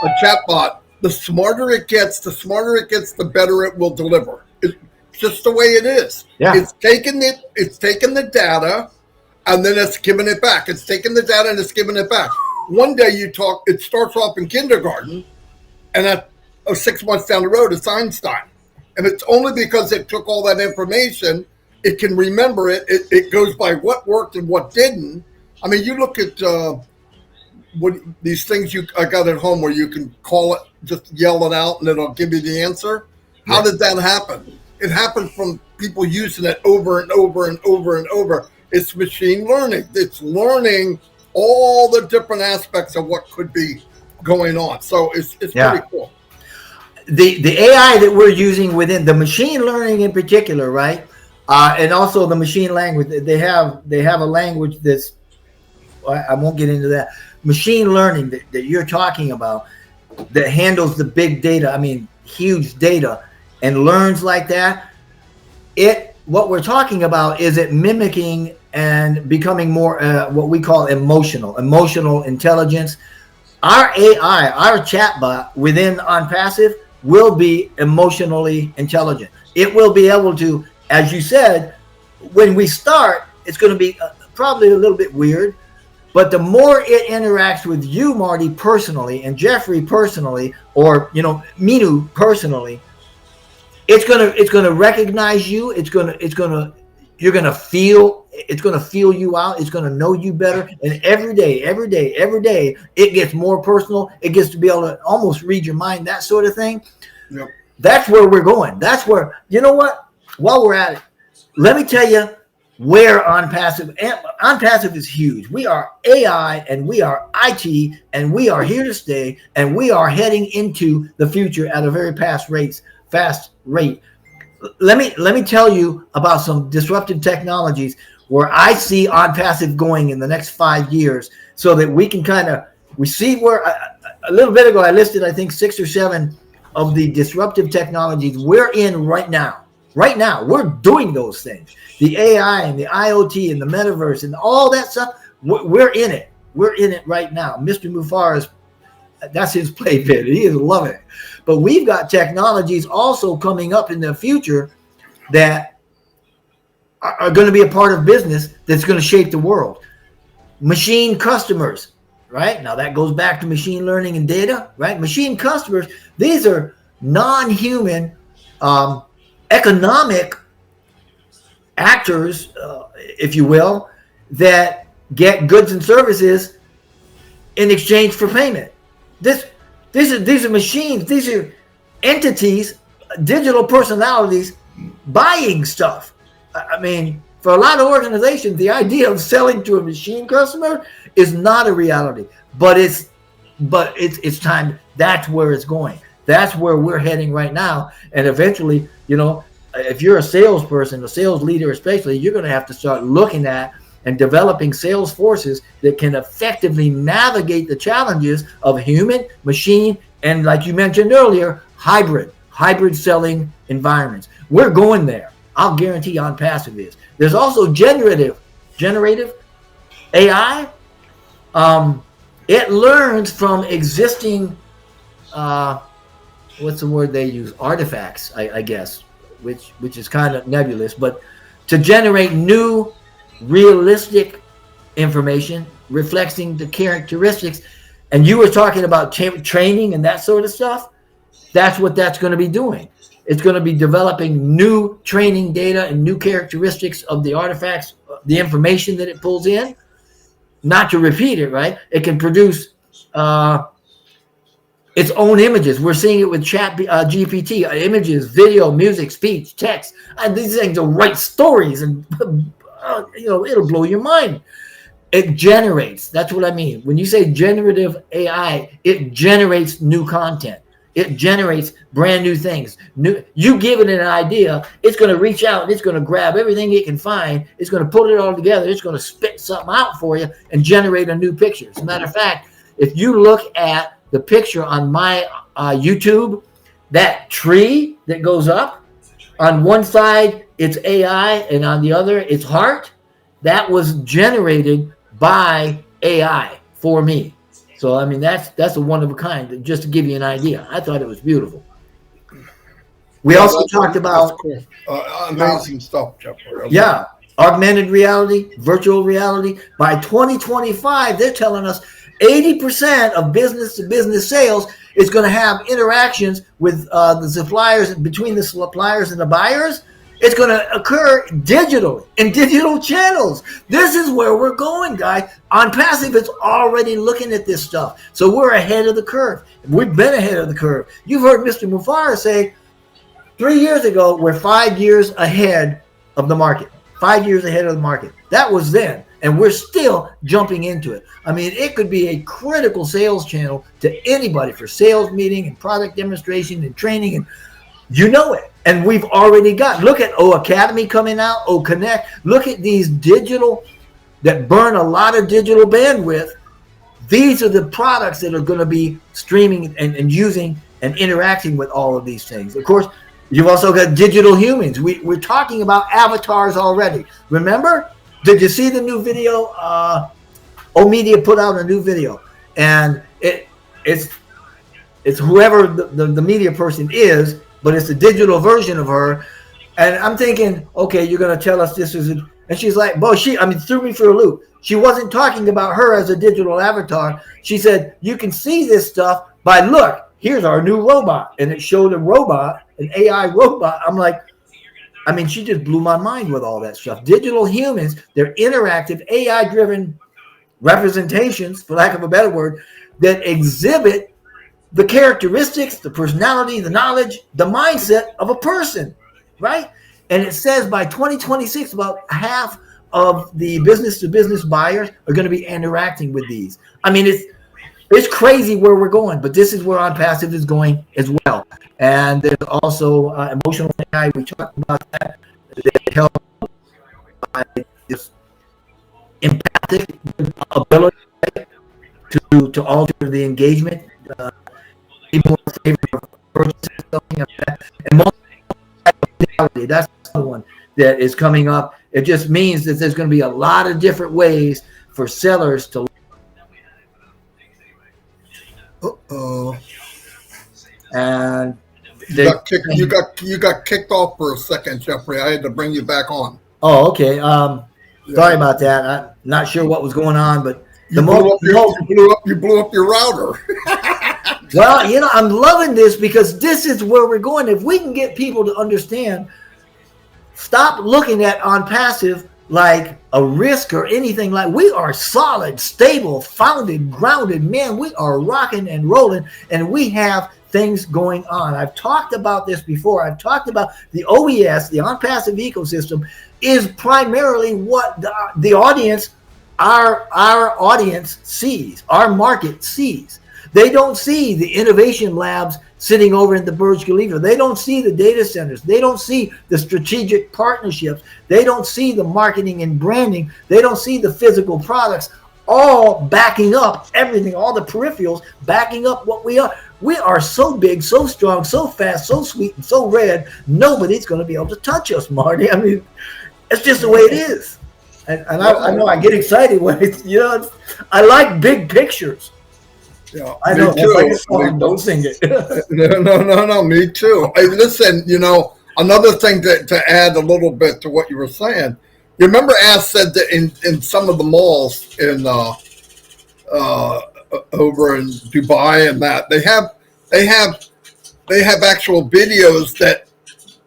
a chat bot, the smarter it gets, the better it will deliver. It's just the way it is. Yeah. It's taking the data, and then it's giving it back. It's taking the data and it's giving it back. One day it starts off in kindergarten, and at 6 months down the road, it's Einstein. And it's only because it took all that information, it can remember it. It goes by what worked and what didn't. I mean, you look at what these things I got at home where you can call it, just yell it out, and it'll give you the answer. How did that happen? It happened from people using it over and over and over and over. It's machine learning. It's learning all the different aspects of what could be going on. So it's pretty cool. The AI that we're using within the machine learning in particular, right? And also the machine language, they have a language that's, I won't get into that. Machine learning that you're talking about that handles the big data, I mean, huge data, and learns like that. What we're talking about is it mimicking and becoming more what we call emotional intelligence. Our AI, our chatbot within ONPASSIVE will be emotionally intelligent. It will be able to, as you said, when we start, it's going to be probably a little bit weird, but the more it interacts with you, Marty, personally, and Jeffrey personally, or Minu personally, it's gonna recognize you. You're gonna feel you out. It's gonna know you better. And every day, it gets more personal. It gets to be able to almost read your mind, that sort of thing. Yep. That's where we're going. That's where, you know what? While we're at it, let me tell you where ONPASSIVE is huge. We are AI and we are IT and we are here to stay, and we are heading into the future at a very fast rate. Let me tell you about some disruptive technologies where I see ONPASSIVE going in the next 5 years, so that we can we see where a little bit ago I listed, I think, 6 or 7 of the disruptive technologies we're in right now. Right now, we're doing those things. The AI and the IoT and the metaverse and all that stuff, we're in it. We're in it right now. Mr. Mufareh, that's his play pit. He is loving it. But we've got technologies also coming up in the future that are going to be a part of business that's going to shape the world. Machine customers, right? Now that goes back to machine learning and data, right? Machine customers, these are non-human economic actors, if you will, that get goods and services in exchange for payment. These are machines, these are entities, digital personalities buying stuff. I mean, for a lot of organizations, the idea of selling to a machine customer is not a reality. But it's time. That's where it's going. That's where we're heading right now. And eventually, if you're a salesperson, a sales leader especially, you're going to have to start looking at and developing sales forces that can effectively navigate the challenges of human, machine, and, like you mentioned earlier, hybrid selling environments. We're going there. I'll guarantee ONPASSIVE is. There's also generative AI. It learns from existing, what's the word they use? Artifacts, I guess, which is kind of nebulous, but to generate new realistic information reflecting the characteristics. And you were talking about training and that sort of stuff. That's what that's going to be doing. It's going to be developing new training data and new characteristics of the artifacts, the information that it pulls in. Not to repeat it, right? It can produce its own images. We're seeing it with Chat GPT, images, video, music, speech, text. And these things will write stories, and it'll blow your mind. It generates. That's what I mean. When you say generative AI, it generates new content. It generates brand new things. You give it an idea, it's going to reach out and it's going to grab everything it can find. It's going to put it all together. It's going to spit something out for you and generate a new picture. As a matter of fact, if you look at the picture on my YouTube, that tree that goes up, on one side it's AI and on the other it's heart. That was generated by AI for me. So, I mean, that's a one of a kind, just to give you an idea. I thought it was beautiful. We also talked about cool. Amazing stuff, Jeffrey. Yeah, augmented reality, virtual reality. By 2025, they're telling us 80% of business-to-business sales is going to have interactions with the suppliers, between the suppliers and the buyers. It's going to occur digitally, in digital channels. This is where we're going, guys. ONPASSIVE is already looking at this stuff. So we're ahead of the curve. We've been ahead of the curve. You've heard Mr. Mufareh say 3 years ago, we're 5 years ahead of the market. 5 years ahead of the market. That was then. And we're still jumping into it. I mean, it could be a critical sales channel to anybody for sales meeting and product demonstration and training. And you know it. And we've already got, look at OCademey coming out, OConnect. Look at these digital, that burn a lot of digital bandwidth. These are the products that are going to be streaming and using and interacting with all of these things. Of course, you've also got digital humans. We're talking about avatars already. Remember? Did you see the new video? OMedia put out a new video. And it's whoever the media person is, but it's a digital version of her. And I'm thinking, okay, you're going to tell us this is, and she's like, boy, threw me for a loop. She wasn't talking about her as a digital avatar. She said, you can see this stuff by, look, here's our new robot. And it showed a robot, an AI robot. I'm like, she just blew my mind with all that stuff. Digital humans, they're interactive, AI-driven representations, for lack of a better word, that exhibit the characteristics, the personality, the knowledge, the mindset of a person, right? And it says by 2026, about half of the business-to-business buyers are going to be interacting with these. It's crazy where we're going, but this is where ONPASSIVE is going as well. And there's also emotional AI. We talked about that. They help by this empathic ability to alter the engagement. More favor of purchasing something like that. And multi-reality, that's the one that is coming up. It just means that there's going to be a lot of different ways for sellers to. And you got kicked off for a second, Jeffrey. I had to bring you back on. Oh, okay. Sorry about that. I'm not sure what was going on, but you blew up your router. Well, I'm loving this because this is where we're going. If we can get people to understand, stop looking at ONPASSIVE like a risk or anything like. We are solid, stable, founded, grounded. Man, we are rocking and rolling, and we have things going on. I've talked about this before. I've talked about the OES, the ONPASSIVE ecosystem, is primarily what the audience, our audience sees, our market sees. They don't see the innovation labs sitting over in the Burj Khalifa. They don't see the data centers. They don't see the strategic partnerships. They don't see the marketing and branding. They don't see the physical products all backing up everything, all the peripherals backing up what we are. We are so big, so strong, so fast, so sweet, and so red, nobody's going to be able to touch us, Marty. It's just the way it is. And I know I get excited when I like big pictures. Yeah, I know. It's like a song. Don't sing it. No, me too. Hey, listen, another thing to add a little bit to what you were saying. You remember Ash said that in some of the malls in over in Dubai and that they have actual videos that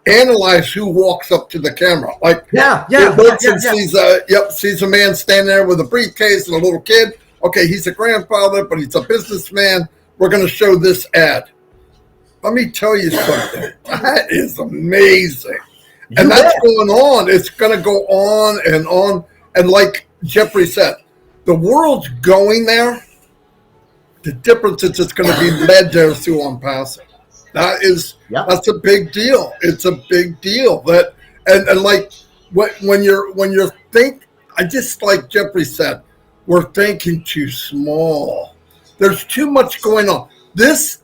analyze who walks up to the camera. Like sees a man standing there with a briefcase and a little kid. Okay, he's a grandfather, but he's a businessman. We're going to show this ad. Let me tell you something. That is amazing. And that's going on. It's going to go on and on. And like Jeffrey said, the world's going there. The difference is it's going to be led there through ONPASSIVE. That's a big deal. It's a big deal. That and like when you're I just like Jeffrey said, we're thinking too small. There's too much going on. This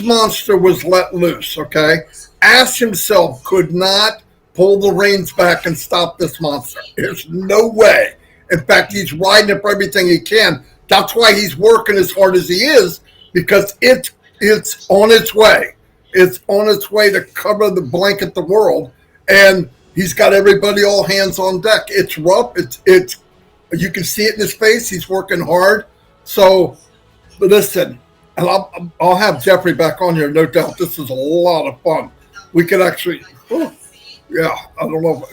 monster was let loose, okay? Ash himself could not pull the reins back and stop this monster. There's no way. In fact, he's riding it for everything he can. That's why he's working as hard as he is, because it's on its way. It's on its way to cover the blanket the world, and he's got everybody all hands on deck. It's rough. It's you can see it in his face. He's working hard. So, listen, and I'll have Jeffrey back on here, no doubt. This is a lot of fun. We could actually, I don't know.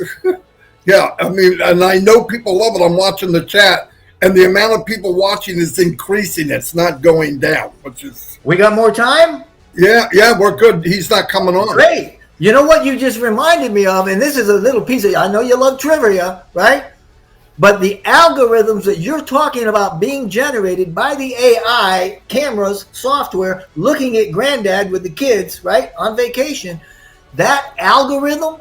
Yeah, I mean, and I know people love it. I'm watching the chat, and the amount of people watching is increasing. It's not going down, which is. We got more time? Yeah, we're good. He's not coming on. Great. You know what you just reminded me of, and this is a little piece of, I know you love trivia, right? But the algorithms that you're talking about being generated by the AI cameras, software, looking at granddad with the kids, right, on vacation, that algorithm,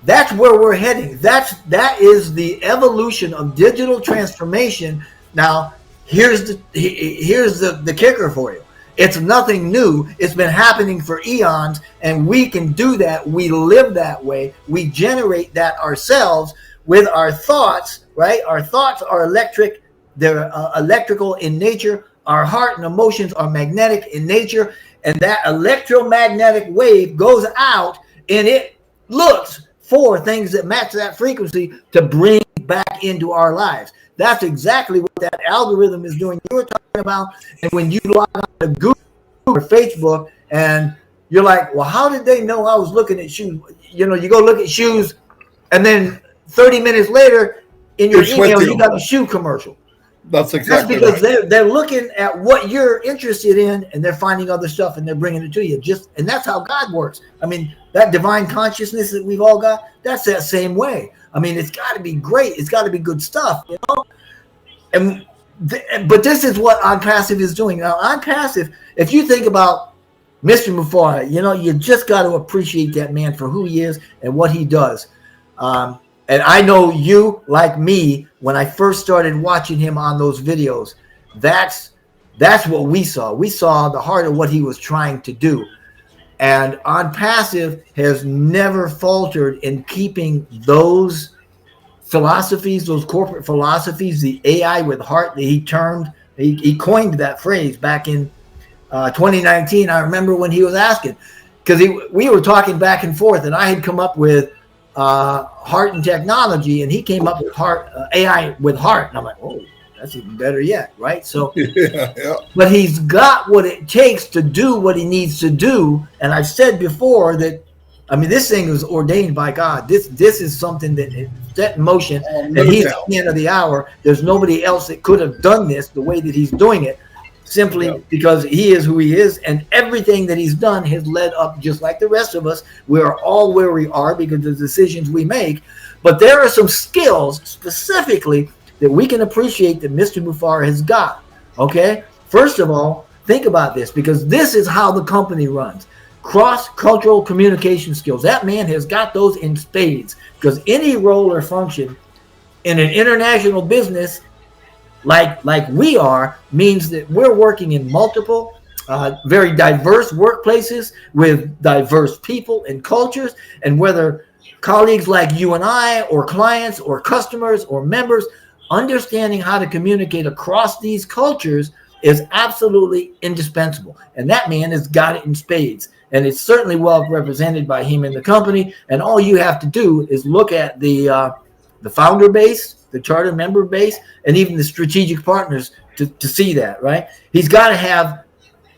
that's where we're heading. That is the evolution of digital transformation. Now, here's the kicker for you. It's nothing new. It's been happening for eons, and we can do that. We live that way. We generate that ourselves with our thoughts, right? Our thoughts are electric. They're electrical in nature. Our heart and emotions are magnetic in nature, and that electromagnetic wave goes out, and it looks for things that match that frequency to bring back into our lives. That's exactly what that algorithm is doing. You were talking about, and when you log on to Google or Facebook, and you're like, well, how did they know I was looking at shoes? You know, you go look at shoes, and then 30 minutes later, in your email, you got a shoe commercial. That's exactly because they're looking at what you're interested in, and they're finding other stuff, and they're bringing it to you. And that's how God works. I mean, that divine consciousness that we've all got, that's that same way. I mean, it's got to be great. It's got to be good stuff, you know. But this is what ONPASSIVE is doing. Now, ONPASSIVE, if you think about Mr. Mufareh, you know, you just got to appreciate that man for who he is and what he does. And I know you, like me, when I first started watching him on those videos, that's what we saw. We saw the heart of what he was trying to do. And ONPASSIVE has never faltered in keeping those philosophies, those corporate philosophies, the AI with heart that he termed, he coined that phrase back in 2019. I remember when he was asking, because we were talking back and forth, and I had come up with heart and technology, and he came up with AI with heart, and I'm like, oh, that's even better yet, right? So, but he's got what it takes to do what he needs to do, and I've said before that, I mean, this thing is ordained by God. This is something that is set in motion, and he's at the end of the hour. There's nobody else that could have done this the way that he's doing it, simply because he is who he is, and everything that he's done has led up, just like the rest of us. We are all where we are because of the decisions we make. But there are some skills specifically that we can appreciate that Mr. Mufareh has got. Okay, first of all, think about this, because this is how the company runs. Cross-cultural communication skills. That man has got those in spades, because any role or function in an international business like we are means that we're working in multiple very diverse workplaces with diverse people and cultures, and whether colleagues like you and I, or clients or customers or members, understanding how to communicate across these cultures is absolutely indispensable. And that man has got it in spades. and it's certainly well represented by him in the company. And all you have to do is look at the founder base, the charter member base, and even the strategic partners to see that, right? He's got to have,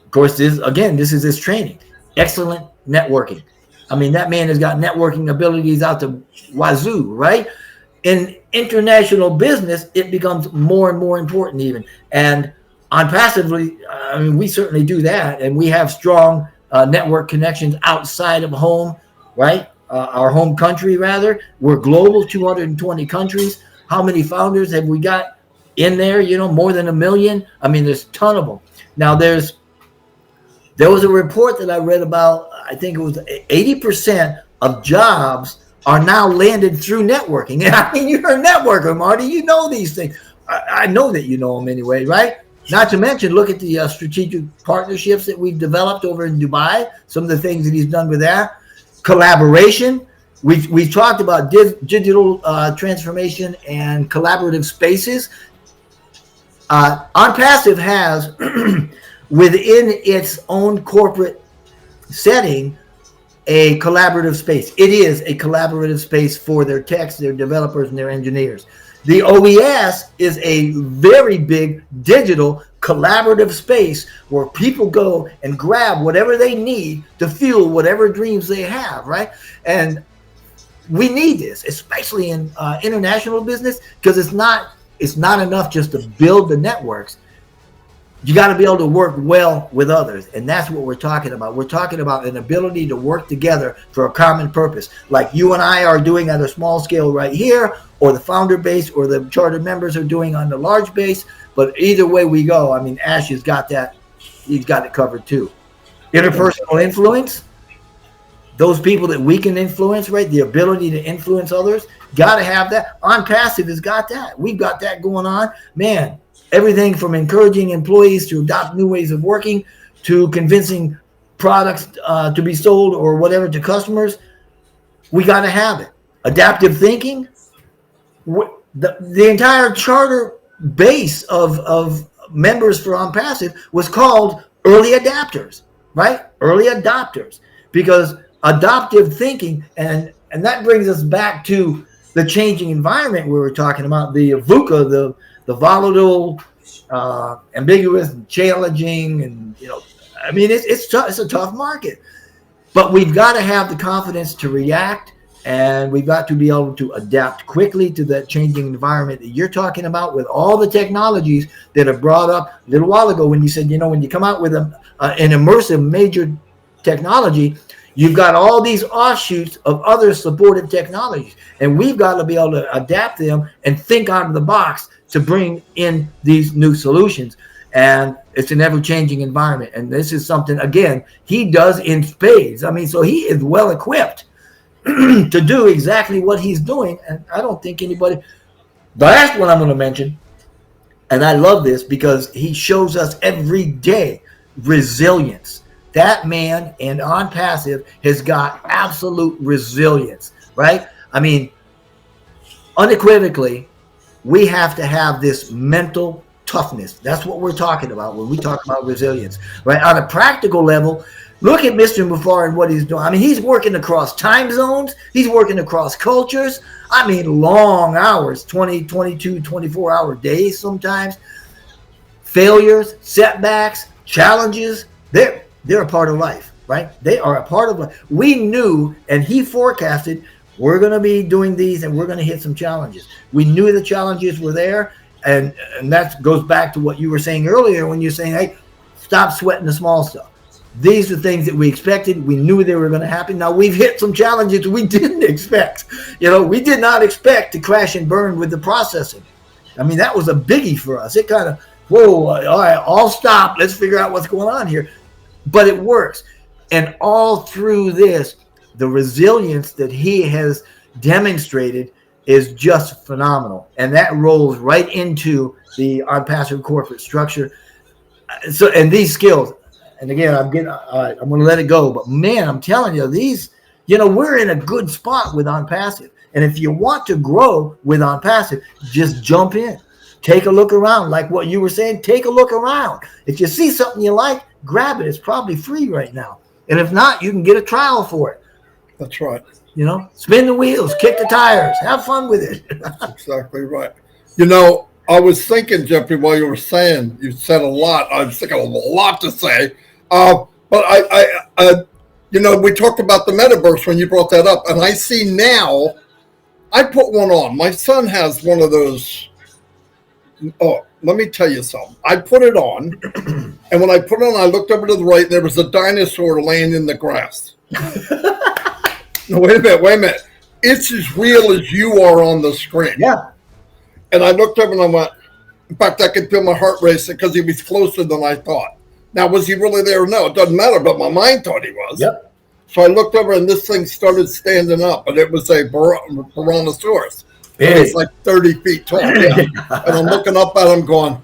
of course, this is his training, excellent networking. I mean, that man has got networking abilities out the wazoo, right? In international business, it becomes more and more important even. And ONPASSIVE, I mean, we certainly do that. And we have strong network connections outside of home, right? Our home country, rather. We're global, 220 countries. How many founders have we got in there? You know, more than 1 million. I mean, there's a ton of them. Now, there was a report that I read about, I think it was 80% of jobs are now landed through networking. And I mean, you're a networker, Marty. You know these things. I know that you know them anyway, right? Not to mention, look at the strategic partnerships that we've developed over in Dubai, some of the things that he's done with that. Collaboration. We've talked about digital transformation and collaborative spaces. ONPASSIVE has, within its own corporate setting, a collaborative space. It is a collaborative space for their techs, their developers, and their engineers. The OES is a very big digital collaborative space where people go and grab whatever they need to fuel whatever dreams they have, right? And we need this, especially in international business, because it's not enough just to build the networks. You got to be able to work well with others. And that's what we're talking about. We're talking about an ability to work together for a common purpose, like you and I are doing at a small scale right here, or the founder base or the charter members are doing on the large base. But either way we go, I mean, Ash has got that. He's got it covered too. Interpersonal influence, those people that we can influence, right? The ability to influence others, got to have that. ONPASSIVE has got that. We've got that going on. Man, everything from encouraging employees to adopt new ways of working to convincing products to be sold or whatever to customers, we got to have it. Adaptive thinking, the entire charter base of members for ONPASSIVE was called early adapters, right? Early adopters, because adaptive thinking, and that brings us back to the changing environment we were talking about, the VUCA, the volatile, ambiguous, and challenging, and I mean, it's a tough market, but we've got to have the confidence to react, and we've got to be able to adapt quickly to that changing environment that you're talking about, with all the technologies that are brought up a little while ago when you said, when you come out with an immersive major technology, you've got all these offshoots of other supportive technologies, and we've got to be able to adapt them and think out of the box to bring in these new solutions. And it's an ever-changing environment. And this is something, again, he does in spades. I mean, so he is well equipped to do exactly what he's doing. And I don't think anybody, the last one I'm going to mention, and I love this because he shows us every day resilience. That man and ONPASSIVE has got absolute resilience, right? I mean, unequivocally, we have to have this mental toughness. That's what we're talking about when we talk about resilience, right? On a practical level, look at Mr. Mufareh and what he's doing. I mean, he's working across time zones. He's working across cultures. I mean, long hours, 20, 22, 24-hour days sometimes. Failures, setbacks, challenges, they're a part of life, right? They are a part of life. We knew, and he forecasted, we're going to be doing these and we're going to hit some challenges. We knew the challenges were there. And that goes back to what you were saying earlier when you're saying, hey, stop sweating the small stuff. These are things that we expected. We knew they were going to happen. Now, we've hit some challenges we didn't expect. We did not expect to crash and burn with the processing. I mean, that was a biggie for us. It kind of, whoa, all right, all stop. Let's figure out what's going on here. But it works. And all through this, the resilience that he has demonstrated is just phenomenal. And that rolls right into the ONPASSIVE corporate structure. So, and these skills, and again, I'm going to let it go, but man, I'm telling you, these, we're in a good spot with ONPASSIVE. And if you want to grow with ONPASSIVE, just jump in, take a look around. Like what you were saying, take a look around. If you see something you like, grab it. It's probably free right now. And if not, you can get a trial for it. That's right. You know, spin the wheels, kick the tires, have fun with it. That's exactly right. You know, I was thinking, Jeffrey, while you were saying, you said a lot. I was thinking a lot to say. But you know, we talked about the metaverse when you brought that up. And I see now, I put one on. My son has one of those. Oh, let me tell you something. I put it on. And when I put it on, I looked over to the right, and there was a dinosaur laying in the grass. No, wait a minute. It's as real as you are on the screen. Yeah. And I looked up and I went, in fact, I could feel my heart racing because he was closer than I thought. Now, was he really there? No, it doesn't matter, but my mind thought he was. Yep. So I looked over and this thing started standing up, and it was a Brontosaurus. It was like 30 feet tall. Yeah. And I'm looking up at him going,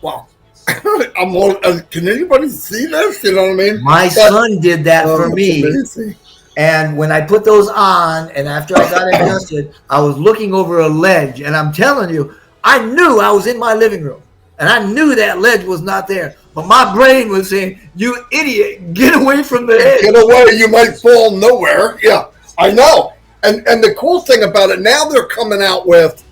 wow. Can anybody see this? You know what I mean? My son did that for me. Amazing. And when I put those on, and after I got adjusted, I was looking over a ledge, and I'm telling you, I knew I was in my living room, and I knew that ledge was not there. But my brain was saying, "You idiot, get away from the edge. Get away, you might fall nowhere." Yeah, I know. And the cool thing about it, now they're coming out with,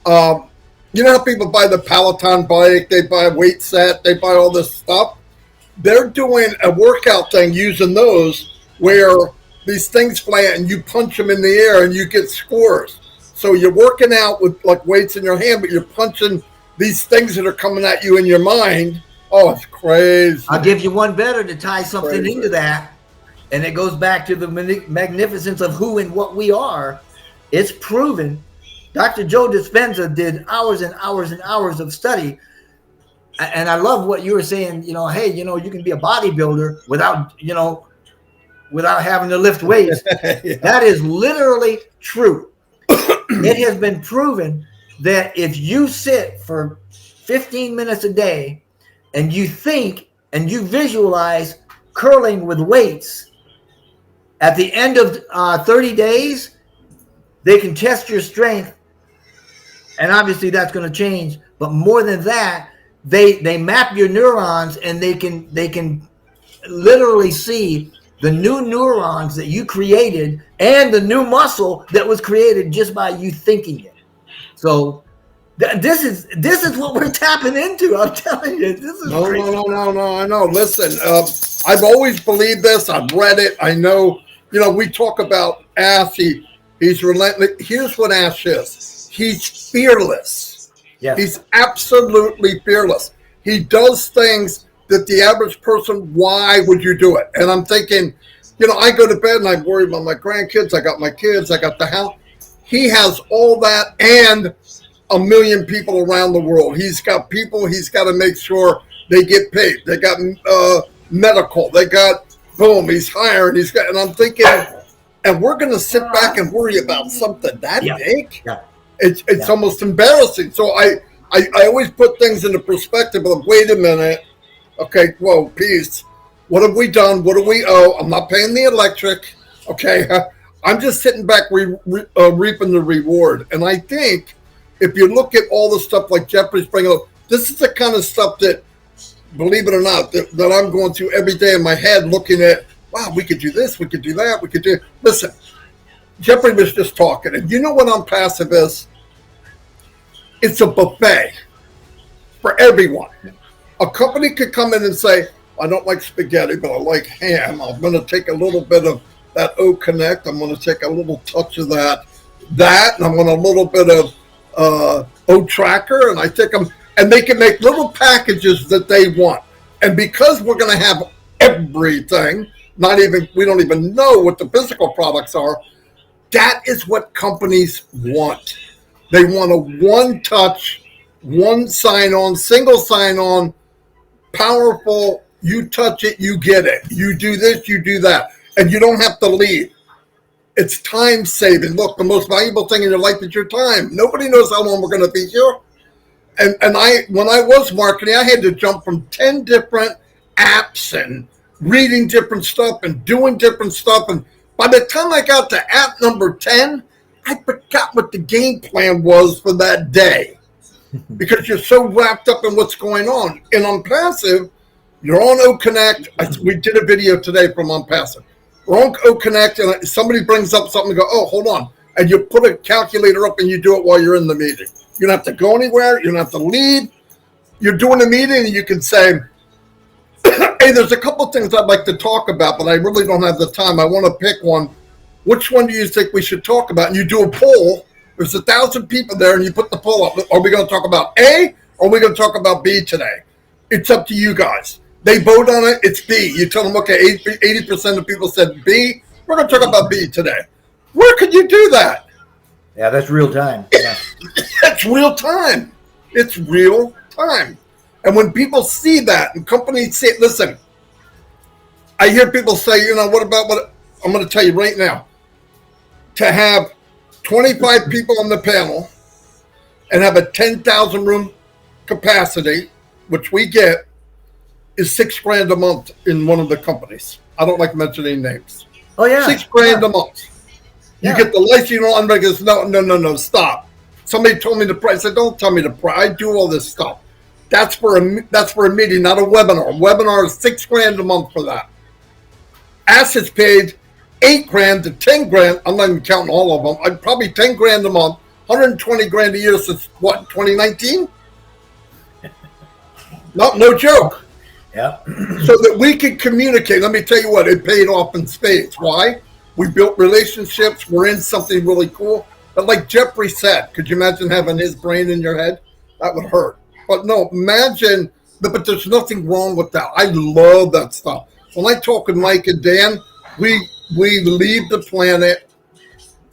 you know how people buy the Peloton bike, they buy a weight set, they buy all this stuff? They're doing a workout thing using those where these things fly out and you punch them in the air and you get scores. So you're working out with like weights in your hand, but you're punching these things that are coming at you in your mind. Oh, it's crazy. I'll give you one better to tie something into that. And it goes back to the magnificence of who and what we are. It's proven. Dr. Joe Dispenza did hours and hours and hours of study. And I love what you were saying, you know, hey, you know, you can be a bodybuilder without, you know, without having to lift weights. Yeah. That is literally true. It has been proven that if you sit for 15 minutes a day and you think and you visualize curling with weights, at the end of 30 days, they can test your strength. And obviously that's going to change. But more than that, they map your neurons, and they can literally see the new neurons that you created and the new muscle that was created just by you thinking it. So this is what we're tapping into. I'm telling you, this is crazy. No. I know. Listen, I've always believed this. I've read it. I know. You know, we talk about Ash. He's relentless. Here's what Ash is. He's fearless. Yes. He's absolutely fearless. He does things that the average person, why would you do it? And I'm thinking, you know, I go to bed and I worry about my grandkids. I got my kids. I got the house. He has all that and a million people around the world. He's got people. He's got to make sure they get paid. They got medical. They got, boom, he's hiring. He's got, and I'm thinking, and we're going to sit back and worry about something that big? Yeah. It's almost embarrassing. So I always put things into perspective of, wait a minute. Okay, whoa, peace. What have we done? What do we owe? I'm not paying the electric. Okay, I'm just sitting back reaping the reward. And I think if you look at all the stuff like Jeffrey's bringing up, this is the kind of stuff that, believe it or not, that I'm going through every day in my head looking at, wow, we could do this, we could do that, we could do. Listen, Jeffrey was just talking, and you know what ONPASSIVE is? It's a buffet for everyone. A company could come in and say, I don't like spaghetti, but I like ham. I'm going to take a little bit of that OConnect. I'm going to take a little touch of that, and I'm going to a little bit of OTracker, and I take them, and they can make little packages that they want. And because we're going to have everything, we don't even know what the physical products are, that is what companies want. They want a one-touch, one sign-on, single sign-on, powerful, you touch it, you get it. You do this, you do that. And you don't have to leave. It's time saving. Look, the most valuable thing in your life is your time. Nobody knows how long we're going to be here. And when I was marketing, I had to jump from 10 different apps and reading different stuff and doing different stuff. And by the time I got to app number 10, I forgot what the game plan was for that day because you're so wrapped up in what's going on. And ONPASSIVE, You're on OConnect. We did a video today from ONPASSIVE. We're on OConnect, and somebody brings up something and go, oh, hold on. And you put a calculator up and you do it while you're in the meeting. You don't have to go anywhere. You don't have to leave. You're doing a meeting and you can say, hey, there's a couple things I'd like to talk about, but I really don't have the time. I want to pick one. Which one do you think we should talk about? And you do a poll. There's 1,000 people there, and you put the poll up. Are we going to talk about A, or are we going to talk about B today? It's up to you guys. They vote on it. It's B. You tell them, okay, 80% of people said B. We're going to talk about B today. Where could you do that? Yeah, that's real time. Yeah. It's real time. It's real time. And when people see that and companies say, listen, I hear people say, you know, what about what I'm going to tell you right now? To have 25 people on the panel and have a 10,000 room capacity, which we get, is $6,000 a month in one of the companies. I don't like mentioning names. Oh yeah, $6,000 a month. You get the license, you know, goes, no, stop. Somebody told me the price. I said, don't tell me the price. I do all this stuff. That's for a meeting, not a webinar. A webinar is $6,000 a month for that. Assets paid $8,000 to $10,000. I'm not even counting all of them. I'd probably $10,000 a month, $120,000 a year since what, 2019? No joke. Yeah. So that we can communicate. Let me tell you what, it paid off in spades. Why? We built relationships. We're in something really cool. But like Jeffrey said, could you imagine having his brain in your head? That would hurt. But no, imagine, but there's nothing wrong with that. I love that stuff. When I talk with Mike and Dan, we leave the planet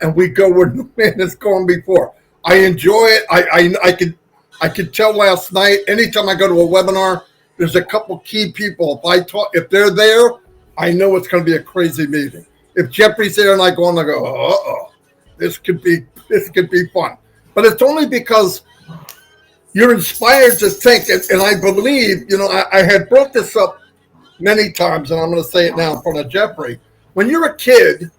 and we go where the man is going before. I enjoy it. I could tell last night, anytime I go to a webinar, there's a couple key people. If they're there, I know it's going to be a crazy meeting. If Jeffrey's there and I go on, I go, uh-oh, this could be fun. But it's only because you're inspired to think, and I believe, you know, I had brought this up many times, and I'm going to say it now in front of Jeffrey. When you're a kid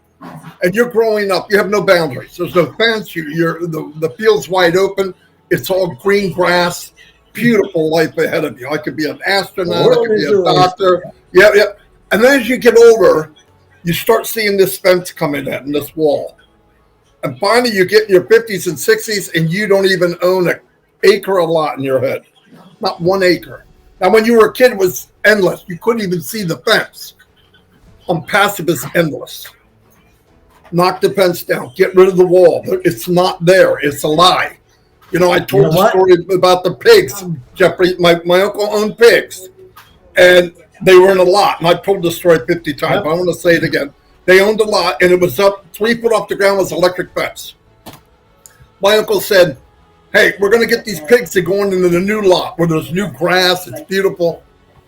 and you're growing up, you have no boundaries. There's no fence. The field's wide open. It's all green grass. Beautiful life ahead of you. I could be an astronaut. I could be a doctor. Yeah. And then as you get older, you start seeing this fence coming in, this wall. And finally, you get in your 50s and 60s, and you don't even own an acre of lot in your head. Not 1 acre. Now, when you were a kid, it was endless. You couldn't even see the fence. ONPASSIVE is endless. Knock the fence down. Get rid of the wall. It's not there. It's a lie. You know, I told the story about the pigs. Jeffrey, my uncle owned pigs. And they were in a lot. And I told the story 50 times. Yep. I want to say it again. They owned a lot, and it was up 3 foot off the ground was electric fence. My uncle said, hey, we're going to get these pigs to go into the new lot where there's new grass. It's beautiful.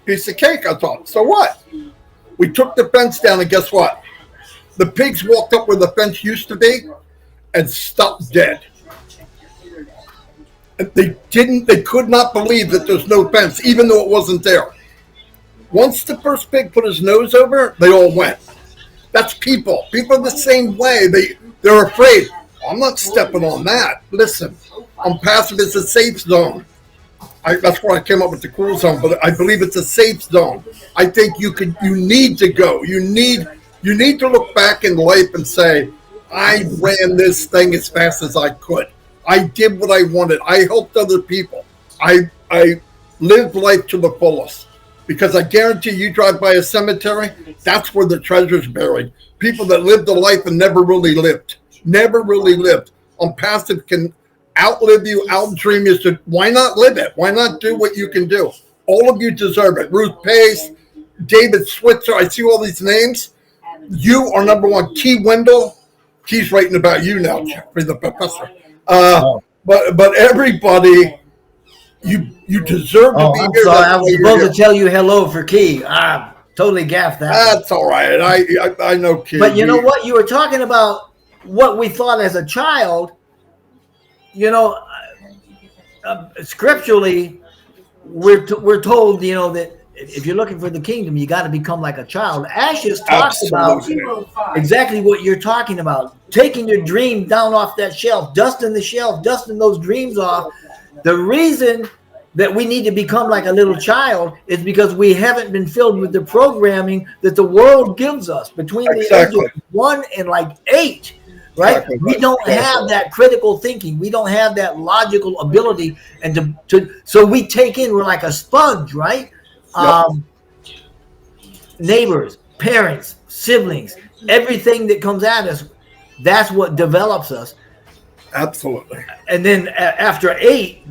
Piece of cake, I thought. So what? We took the fence down, and guess what? The pigs walked up where the fence used to be and stopped dead. And they could not believe that there's no fence, even though it wasn't there. Once the first pig put his nose over, they all went. That's people. People are the same way. They're afraid. I'm not stepping on that. Listen, ONPASSIVE is a safe zone. That's where I came up with the cool zone, but I believe it's a safe zone. I think you need to go. You need to look back in life and say, I ran this thing as fast as I could. I did what I wanted. I helped other people. I lived life to the fullest. Because I guarantee you drive by a cemetery, that's where the treasure's buried. People that lived a life and never really lived. Never really lived. ONPASSIVE can outlive you, outdream you. So why not live it? Why not do what you can do? All of you deserve it. Ruth Pace, David Switzer, I see all these names. You are number one. Key Wendell, he's writing about you now, Jeffrey, the professor. But everybody, you deserve to be here. Sorry, I was supposed to tell you hello for Key. Totally gaffed that. That's all right. I know Key. But you know what? You were talking about what we thought as a child. You know, scripturally, we're told, you know, that if you're looking for the kingdom, you got to become like a child. Ashes talks about exactly what you're talking about. Taking your dream down off that shelf, dusting the shelf, dusting those dreams off. The reason that we need to become like a little child is because we haven't been filled with the programming that the world gives us between the ages of 1 and like 8. Right? Exactly. We don't have that critical thinking. We don't have that logical ability, and so we take in. We're like a sponge, right? Neighbors, parents, siblings, everything that comes at us. That's what develops us. Absolutely. And then after 8,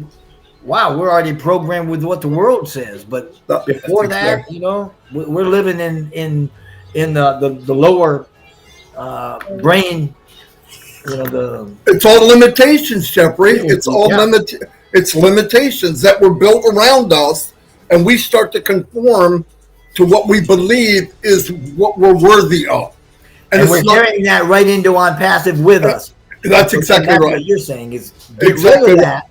wow, we're already programmed with what the world says. But before that, you know, we're living in the lower brain. You know, it's all limitations, Jeffrey. It's all it's limitations that were built around us, and we start to conform to what we believe is what we're worthy of. And we're carrying that right into ONPASSIVE with us. That's exactly right. What you're saying is get rid of that.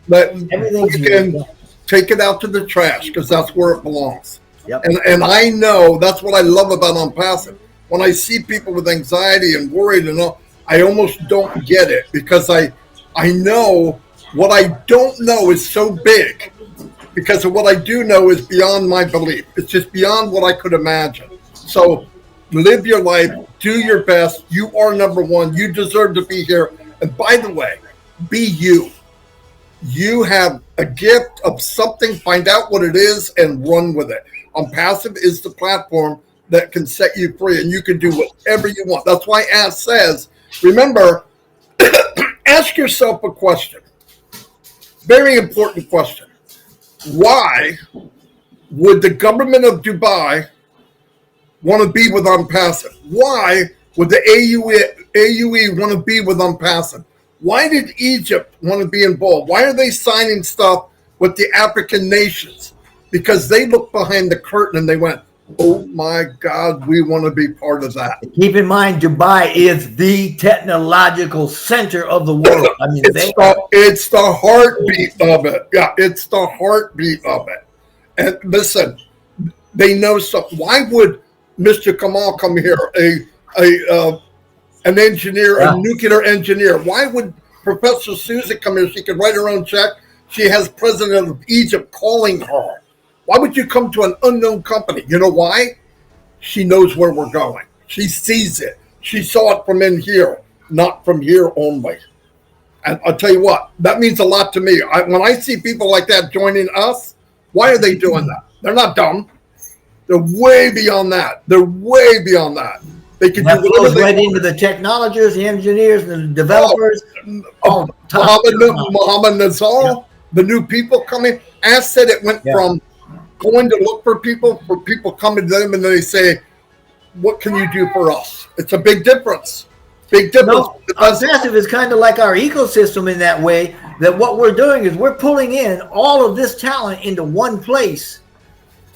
Everything's take it out to the trash because that's where it belongs. Yep. And I know that's what I love about ONPASSIVE. When I see people with anxiety and worried and all, I almost don't get it because I know what I don't know is so big because of what I do know is beyond my belief. It's just beyond what I could imagine. So live your life, do your best. You are number one. You deserve to be here. And by the way, be you. You have a gift of something, find out what it is and run with it. ONPASSIVE is the platform that can set you free and you can do whatever you want. That's why Ask says, remember, ask yourself a question. Very important question. Why would the government of Dubai want to be with ONPASSIVE? Why would the AUE want to be with ONPASSIVE? Why did Egypt want to be involved? Why are they signing stuff with the African nations? Because they looked behind the curtain and they went, oh my God, we want to be part of that. Keep in mind, Dubai is the technological center of the world. I mean, it's the heartbeat of it. Yeah, it's the heartbeat of it. And listen, they know something. Why would Mr. Kamal come here, an engineer, a nuclear engineer? Why would Professor Susan come here? She could write her own check. She has President of Egypt calling her. Why would you come to an unknown company? You know why? She knows where we're going. She sees it. She saw it from in here, not from here only. And I'll tell you what, that means a lot to me. When I see people like that joining us, why are they doing that? They're not dumb. They're way beyond that. They're way beyond that. They can do whatever they want. Into the technologists, the engineers, the developers. Mohammed Nazar, the new people coming. As said, it went from going to look for people coming to them, and they say, what can you do for us? It's a big difference. Big difference. No, ONPASSIVE is kind of like our ecosystem in that way, that what we're doing is we're pulling in all of this talent into one place.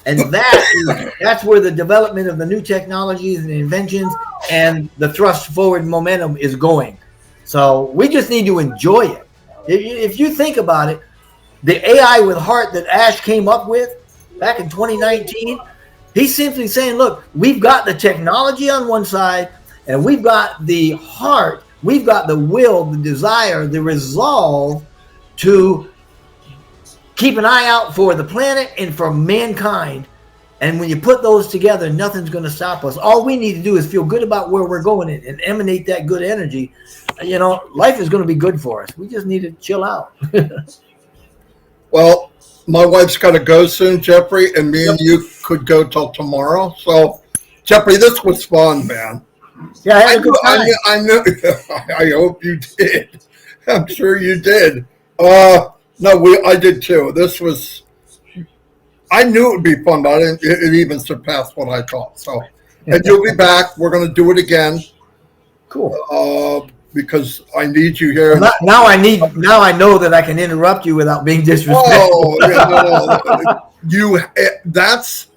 And that's where the development of the new technologies and inventions and the thrust forward momentum is going. So we just need to enjoy it. If you think about it, the AI with heart that Ash came up with back in 2019, he's simply saying, look, we've got the technology on one side and we've got the heart, we've got the will, the desire, the resolve to keep an eye out for the planet and for mankind. And when you put those together, nothing's going to stop us. All we need to do is feel good about where we're going and emanate that good energy. You know, life is going to be good for us. We just need to chill out. Well, my wife's got to go soon, Jeffrey, and me and you could go till tomorrow. So, Jeffrey, this was fun, man. Yeah, I had a good time. I know. I hope you did. I'm sure you did. No, I did too. This was, I knew it would be fun, but it even surpassed what I thought. So, and you'll be back. We're going to do it again. Cool. Because I need you here. Now I know that I can interrupt you without being disrespectful. That's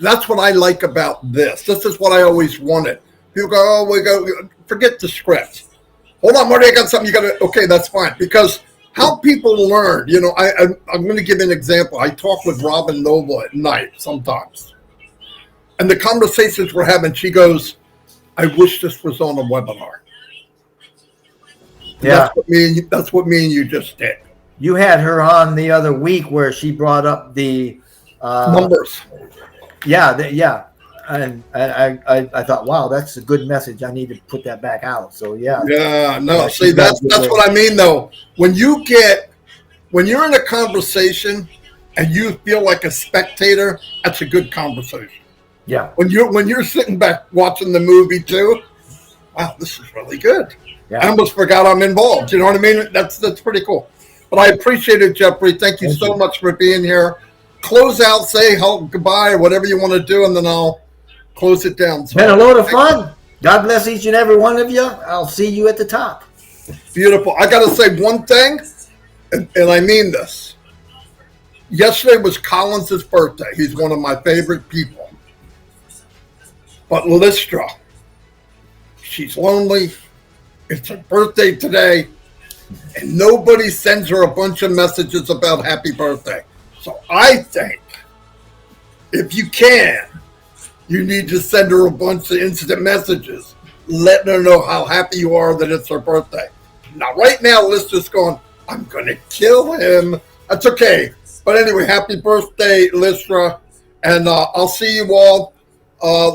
what I like about this. This is what I always wanted. People go, forget the script. Hold on, Marty, I got something you got to, okay, that's fine. Because how people learn, you know, I'm going to give you an example. I talk with Robin Noble at night sometimes. And the conversations we're having, she goes, I wish this was on a webinar. Yeah. That's what me and you just did. you had her on the other week where she brought up the numbers. Yeah. And I thought, wow, that's a good message. I need to put that back out. So yeah. Yeah, no. See, that's what I mean, though. When you're in a conversation and you feel like a spectator, that's a good conversation. Yeah. When you're sitting back watching the movie too, wow, this is really good. Yeah. I almost forgot I'm involved. You know what I mean? That's pretty cool. But I appreciate it, Jeffrey. Thank you so much for being here. Close out, say goodbye, or whatever you want to do, and then I'll close it down. So, been a load of fun. God bless each and every one of you. I'll see you at the top. Beautiful. I got to say one thing, and I mean this. Yesterday was Collins' birthday. He's one of my favorite people. But Lystra, she's lonely. It's her birthday today, and nobody sends her a bunch of messages about happy birthday. So I think if you can, you need to send her a bunch of instant messages, letting her know how happy you are that it's her birthday. Now, right now, Lystra's going, I'm going to kill him. That's okay. But anyway, happy birthday, Lystra. And I'll see you all.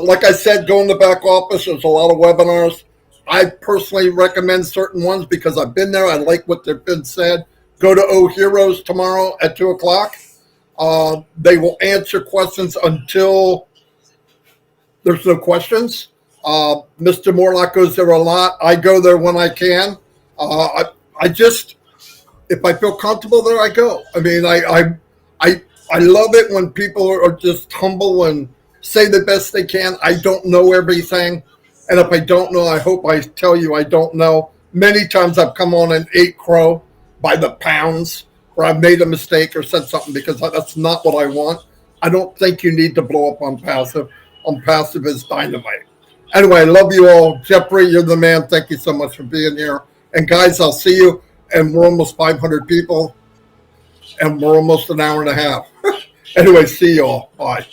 Like I said, go in the back office. There's a lot of webinars. I personally recommend certain ones because I've been there. I like what they've been said. Go to O Heroes tomorrow at 2 o'clock. They will answer questions until there's no questions. Mr. Morlock goes there a lot. I go there when I can. I just, if I feel comfortable there, I go. I mean, I love it when people are just humble and say the best they can. I don't know everything. And if I don't know, I hope I tell you I don't know. Many times I've come on and ate crow by the pounds, or I've made a mistake or said something because that's not what I want. I don't think you need to blow up on passive. On passive is dynamite. Anyway, I love you all. Jeffrey, you're the man. Thank you so much for being here. And guys, I'll see you. And we're almost 500 people. And we're almost an hour and a half. Anyway, see you all. Bye.